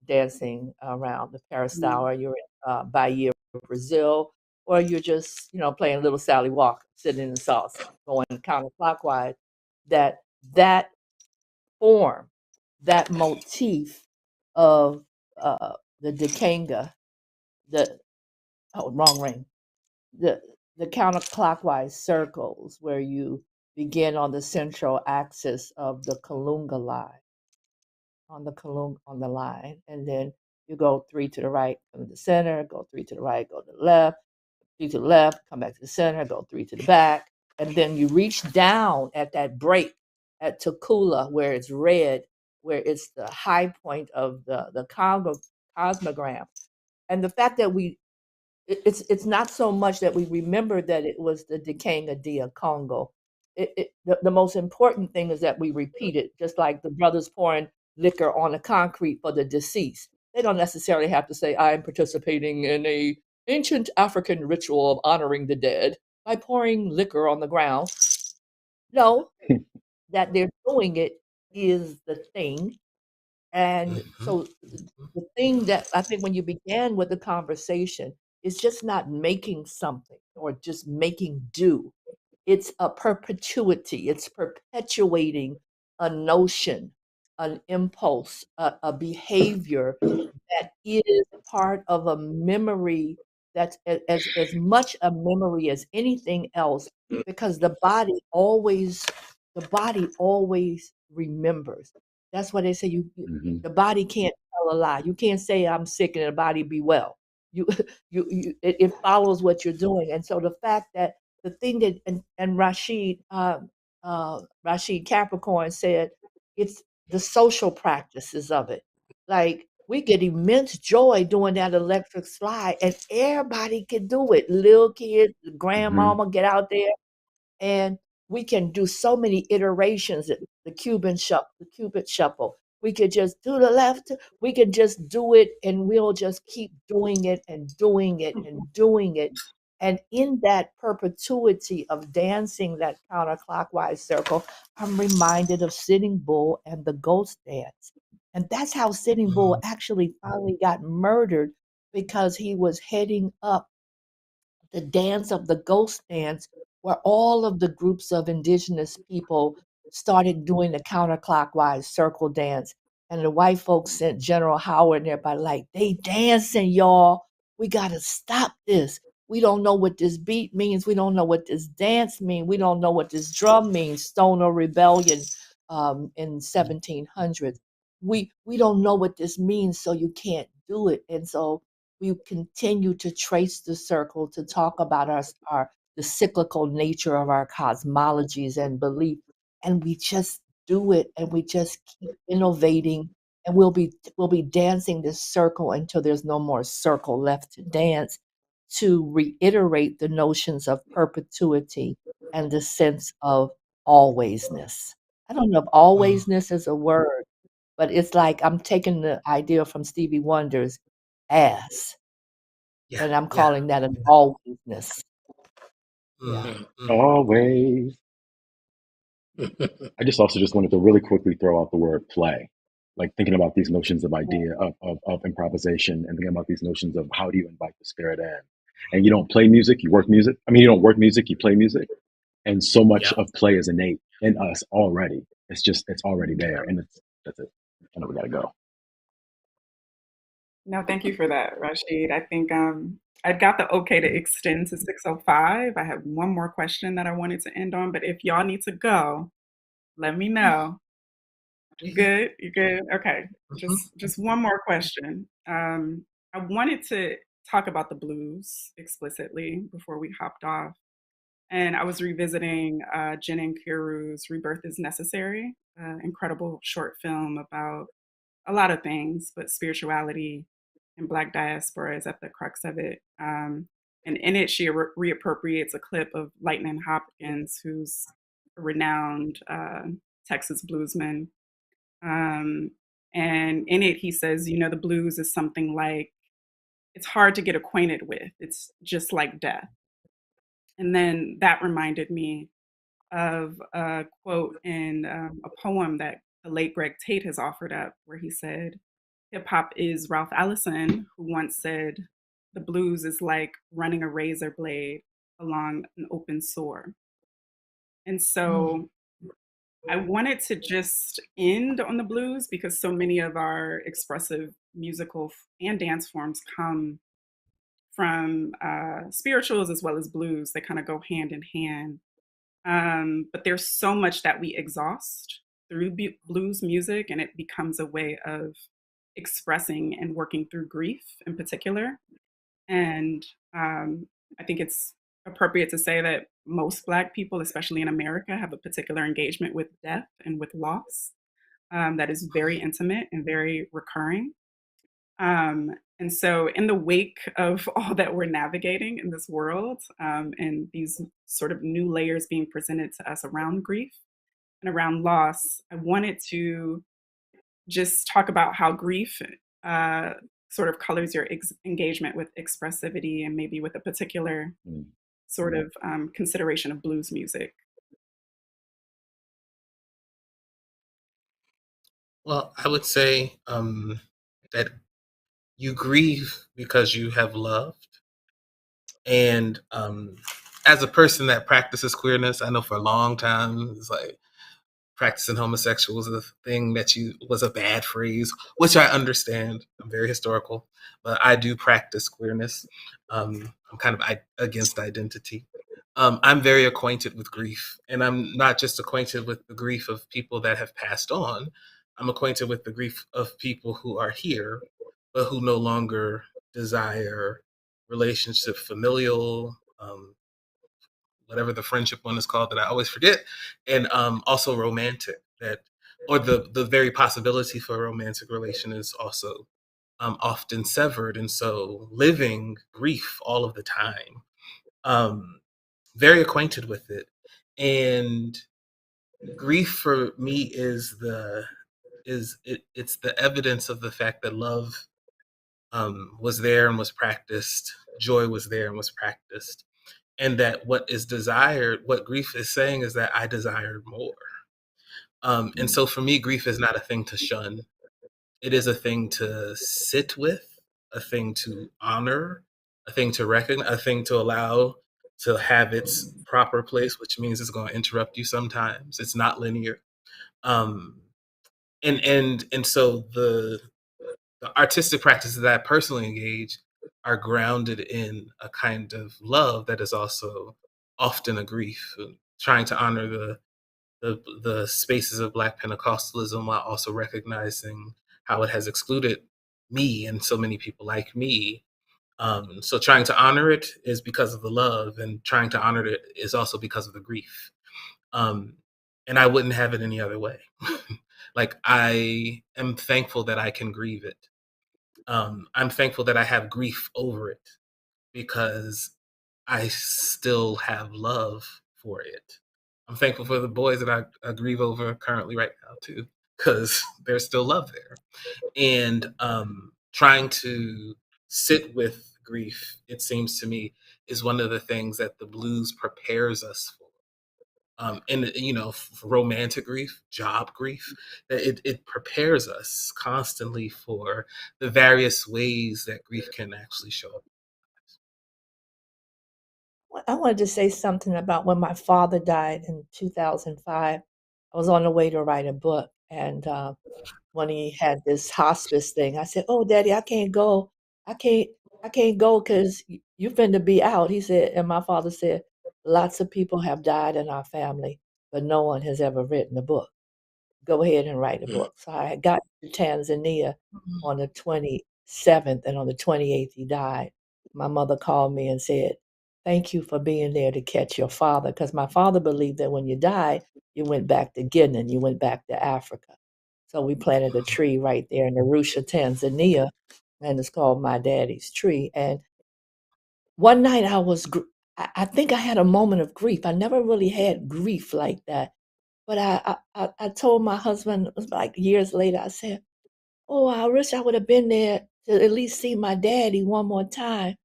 dancing around the peristyle, or you're in Bahia, Brazil, or you're just, playing Little Sally Walker, sitting in the salsa, going counterclockwise. That form, that motif of the Dikanga, wrong ring, the counterclockwise circles, where you begin on the central axis of the Kalunga line, on the line, and then you go 3 to the right, come to the center, go 3 to the right, go to the left, 3 to the left, come back to the center, go 3 to the back, and then you reach down at that break at Takula, where it's red, where it's the high point of the cosmogram. And the fact that it's not so much that we remember that it was the Dikanga Dia Congo. The most important thing is that we repeat it, just like the brothers pouring liquor on the concrete for the deceased. They don't necessarily have to say, I'm participating in a ancient African ritual of honoring the dead by pouring liquor on the ground. No, that they're doing it is the thing. And so the thing that I think, when you began with the conversation, is just not making something or just making do. It's a perpetuity. It's perpetuating a notion, an impulse, a behavior that is part of a memory that's as much a memory as anything else, because the body always remembers. That's why they say the body can't tell a lie. You can't say I'm sick and the body be well. It follows what you're doing. And so the fact that the thing that and Rashid Capricorn said, it's the social practices of it. Like we get immense joy doing that electric slide, and everybody can do it. Little kids, grandmama, get out there, and we can do so many iterations. The Cupid shuffle. We could just do the left. We could just do it, and we'll just keep doing it and doing it and doing it. And in that perpetuity of dancing that counterclockwise circle, I'm reminded of Sitting Bull and the Ghost Dance. And that's how Sitting Bull actually finally got murdered, because he was heading up the dance of the ghost dance, where all of the groups of indigenous people started doing the counterclockwise circle dance. And the white folks sent General Howard and everybody like, they dancing, y'all. We got to stop this. We don't know what this beat means. We don't know what this dance means. We don't know what this drum means. Stoner Rebellion in 1700s. We don't know what this means, so you can't do it. And so we continue to trace the circle to talk about the cyclical nature of our cosmologies and belief, and we just do it, and we just keep innovating, and we'll be dancing this circle until there's no more circle left to dance, to reiterate the notions of perpetuity and the sense of alwaysness. I don't know if alwaysness is a word, but it's like I'm taking the idea from Stevie Wonder's ass, and I'm calling that an alwaysness. Yeah. Always. I just also just wanted to really quickly throw out the word play, like thinking about these notions of idea of improvisation, and thinking about these notions of how do you invite the spirit in. And you don't play music, you work music. I mean, you don't work music, you play music. And so much of play is innate in us already. It's already there. And that's it. I know we gotta go. No, thank you for that, Rashid. I think I got the okay to extend to 6:05. I have one more question that I wanted to end on, but if y'all need to go, let me know. You good? You good? Okay. Just one more question. I wanted to talk about the blues explicitly before we hopped off. And I was revisiting Jen and Kiru's Rebirth is Necessary, incredible short film about a lot of things, but spirituality and Black diaspora is at the crux of it. And in it, she reappropriates a clip of Lightning Hopkins, who's a renowned Texas bluesman. And in it, he says, you know, the blues is something like, it's hard to get acquainted with. It's just like death. And then that reminded me of a quote in a poem that the late Greg Tate has offered up, where he said, hip hop is Ralph Ellison, who once said, the blues is like running a razor blade along an open sore. And so I wanted to just end on the blues, because so many of our expressive musical and dance forms come from spirituals as well as blues. They kind of go hand in hand. But there's so much that we exhaust through blues music, and it becomes a way of expressing and working through grief in particular. And I think it's appropriate to say that most Black people, especially in America, have a particular engagement with death and with loss that is very intimate and very recurring. And so in the wake of all that we're navigating in this world, and these sort of new layers being presented to us around grief and around loss, I wanted to just talk about how grief sort of colors your engagement with expressivity, and maybe with a particular sort of consideration of blues music. Well, I would say that you grieve because you have loved. And as a person that practices queerness, I know for a long time, it's like practicing homosexual was a thing that was a bad phrase, which I understand. I'm very historical, but I do practice queerness. I'm kind of against identity. I'm very acquainted with grief, and I'm not just acquainted with the grief of people that have passed on. I'm acquainted with the grief of people who are here, but who no longer desire relationship, familial, whatever the friendship one is called that I always forget, and also romantic, that, or the very possibility for a romantic relation is also often severed, and so living grief all of the time, very acquainted with it. And grief for me is it's the evidence of the fact that love was there and was practiced, joy was there and was practiced, and that what is desired, what grief is saying, is that I desired more. And so for me, grief is not a thing to shun. It is a thing to sit with, a thing to honor, a thing to recognize, a thing to allow to have its proper place, which means it's going to interrupt you sometimes. It's not linear. Um, and so the artistic practices that I personally engage are grounded in a kind of love that is also often a grief, trying to honor the spaces of Black Pentecostalism while also recognizing how it has excluded me and so many people like me. So trying to honor it is because of the love, and trying to honor it is also because of the grief. Um, and I wouldn't have it any other way. Like, I am thankful that I can grieve it. I'm thankful that I have grief over it, because I still have love for it. I'm thankful for the boys that I grieve over currently right now too, because there's still love there. And trying to sit with grief, it seems to me, is one of the things that the blues prepares us for. And romantic grief, job grief, that it prepares us constantly for the various ways that grief can actually show up. I wanted to say something about when my father died in 2005. I was on the way to write a book, and when he had this hospice thing, I said, "Oh, Daddy, I can't go. I can't. I can't go because you finna be out." He said, and my father said, "Lots of people have died in our family, but no one has ever written a book. Go ahead and write a book." So I had got to Tanzania on the 27th, and on the 28th, he died. My mother called me and said, "Thank you for being there to catch your father," because my father believed that when you died, you went back to Guinea, you went back to Africa. So we planted a tree right there in Arusha, Tanzania, and it's called My Daddy's Tree. And one night I think I had a moment of grief. I never really had grief like that. But I told my husband, it was like years later, I said, "Oh, I wish I would have been there to at least see my daddy one more time."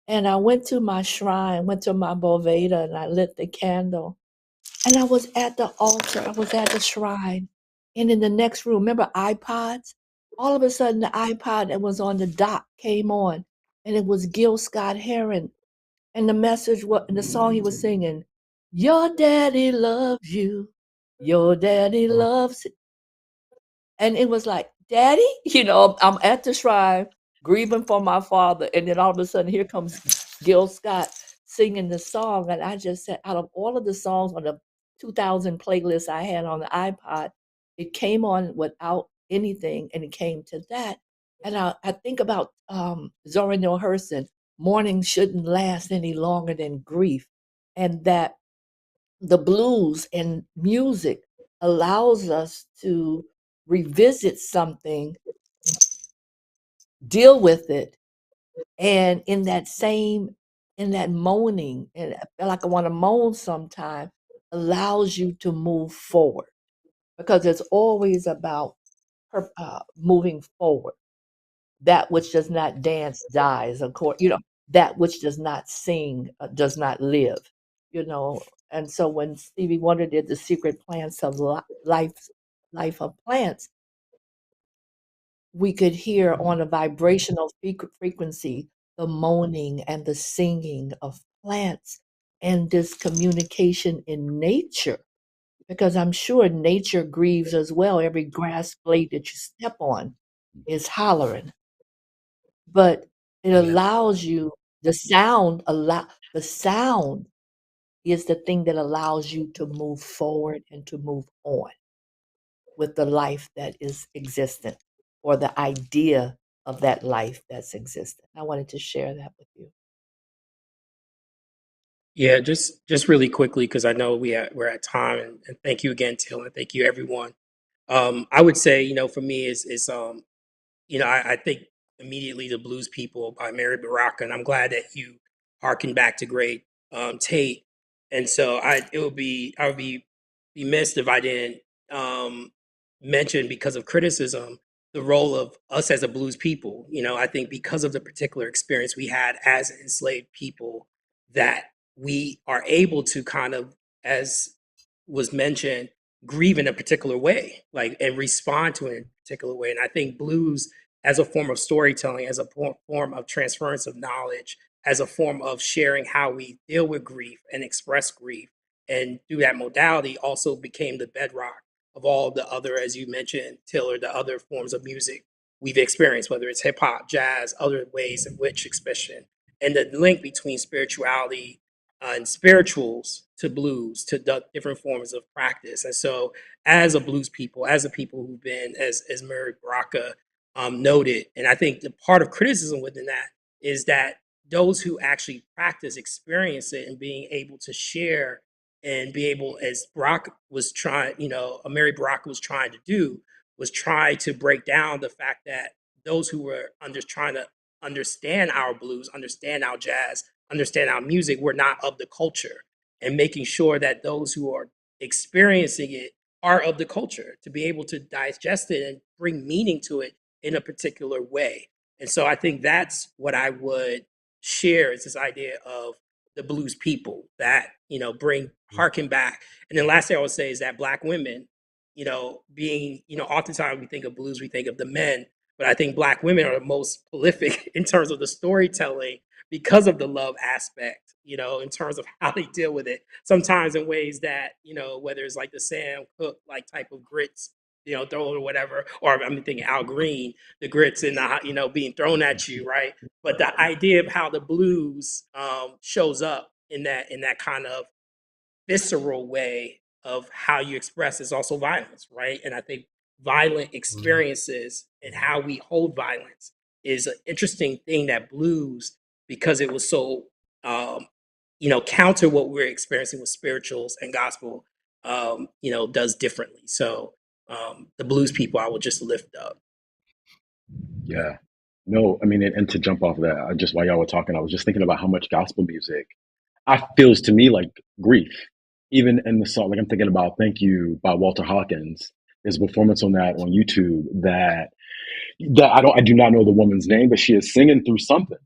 And I went to my shrine, went to my Boveda, and I lit the candle. And I was at the altar, I was at the shrine. And in the next room, remember iPods? All of a sudden, the iPod that was on the dock came on, and it was Gil Scott Heron. And the message was, and the song he was singing, "Your daddy loves you. Your daddy loves." And it was like, "Daddy," I'm at the shrine grieving for my father. And then all of a sudden, here comes Gil Scott singing the song. And I just said, out of all of the songs on the 2000 playlist I had on the iPod, it came on without anything. And it came to that. And I think about Zora Neale Hurston, "Mourning shouldn't last any longer than grief." And that the blues and music allows us to revisit something, deal with it, and in that moaning, and I feel like I want to moan sometime, allows you to move forward, because it's always about moving forward. That which does not dance dies, of course. That which does not sing does not live. You know, and so when Stevie Wonder did the Secret Plants of Life of Plants, we could hear on a vibrational frequency the moaning and the singing of plants, and this communication in nature, because I'm sure nature grieves as well. Every grass blade that you step on is hollering, but it allows you the sound is the thing that allows you to move forward and to move on with the life that is existent, or the idea of that life that's existent. I wanted to share that with you. Yeah, just really quickly because I know we're at time, and thank you again, Till, and thank you everyone. I would say, for me I think immediately the Blues People by Mary Baraka, and I'm glad that you harken back to great Tate. And so I would be missed if I didn't mention, because of criticism, the role of us as a blues people. I think because of the particular experience we had as enslaved people, that we are able to kind of, as was mentioned, grieve in a particular way, like, and respond to it in a particular way. And I think blues, as a form of storytelling, as a form of transference of knowledge, as a form of sharing how we deal with grief and express grief, and through that modality, also became the bedrock of all the other, as you mentioned, Taylor, the other forms of music we've experienced, whether it's hip hop, jazz, other ways in which expression, and the link between spirituality and spirituals to blues, to different forms of practice. And so, as a blues people, as a people who've been, as Mary Baraka noted, and I think the part of criticism within that is that those who actually practice experience it and being able to share and be able, as Baraka was trying, Mary Baraka was trying to do, was try to break down the fact that those who were trying to understand our blues, understand our jazz, understand our music, we're not of the culture, and making sure that those who are experiencing it are of the culture, to be able to digest it and bring meaning to it in a particular way. And so I think that's what I would share, is this idea of the blues people that, bring harken back. And then last thing I would say is that Black women, being, oftentimes we think of blues, we think of the men, but I think Black women are the most prolific in terms of the storytelling, because of the love aspect, in terms of how they deal with it. Sometimes in ways that, whether it's like the Sam Cooke like type of grits, thrown or whatever, or I'm thinking Al Green, the grits and the, being thrown at you, right? But the idea of how the blues shows up in that kind of visceral way of how you express is also violence, right? And I think violent experiences and how we hold violence is an interesting thing that blues, because it was so, counter what we're experiencing with spirituals and gospel, does differently. So the blues people, I will just lift up. Yeah. No, I mean, and to jump off of that, just while y'all were talking, I was just thinking about how much gospel music feels to me like grief. Even in the song, like I'm thinking about "Thank You" by Walter Hawkins. There's a performance on that on YouTube that I do not know the woman's name, but she is singing through something.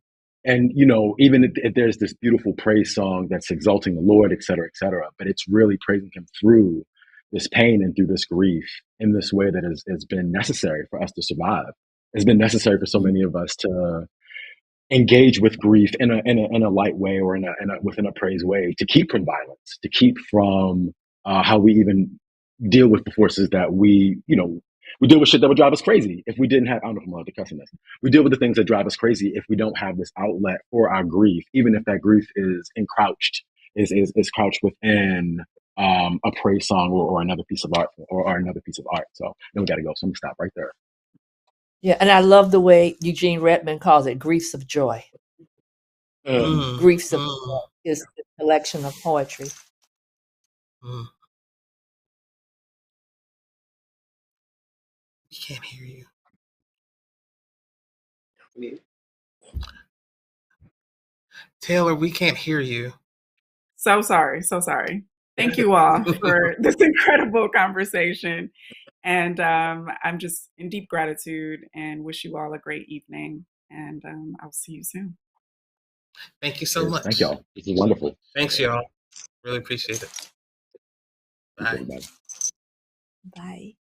And even if there's this beautiful praise song that's exalting the Lord, et cetera, but it's really praising Him through this pain and through this grief in this way that has been necessary for us to survive. It's been necessary for so many of us to engage with grief in a light way, or within a praise way, to keep from violence, to keep from how we even deal with the forces that we deal with shit that would drive us crazy if we didn't have, I don't know if I'm allowed to cuss in this. We deal with the things that drive us crazy if we don't have this outlet for our grief, even if that grief is encrouched, is crouched within a praise song or another piece of art or another piece of art. So then we got to go. So I'm gonna stop right there. Yeah, and I love the way Eugene Redmond calls it griefs of joy. Griefs of joy is a collection of poetry. We can't hear you. Taylor, we can't hear you. So sorry. Thank you all for this incredible conversation. And I'm just in deep gratitude and wish you all a great evening. And I'll see you soon. Thank you so much. Thank y'all. This is wonderful. Thanks, y'all. Really appreciate it. Bye. Bye.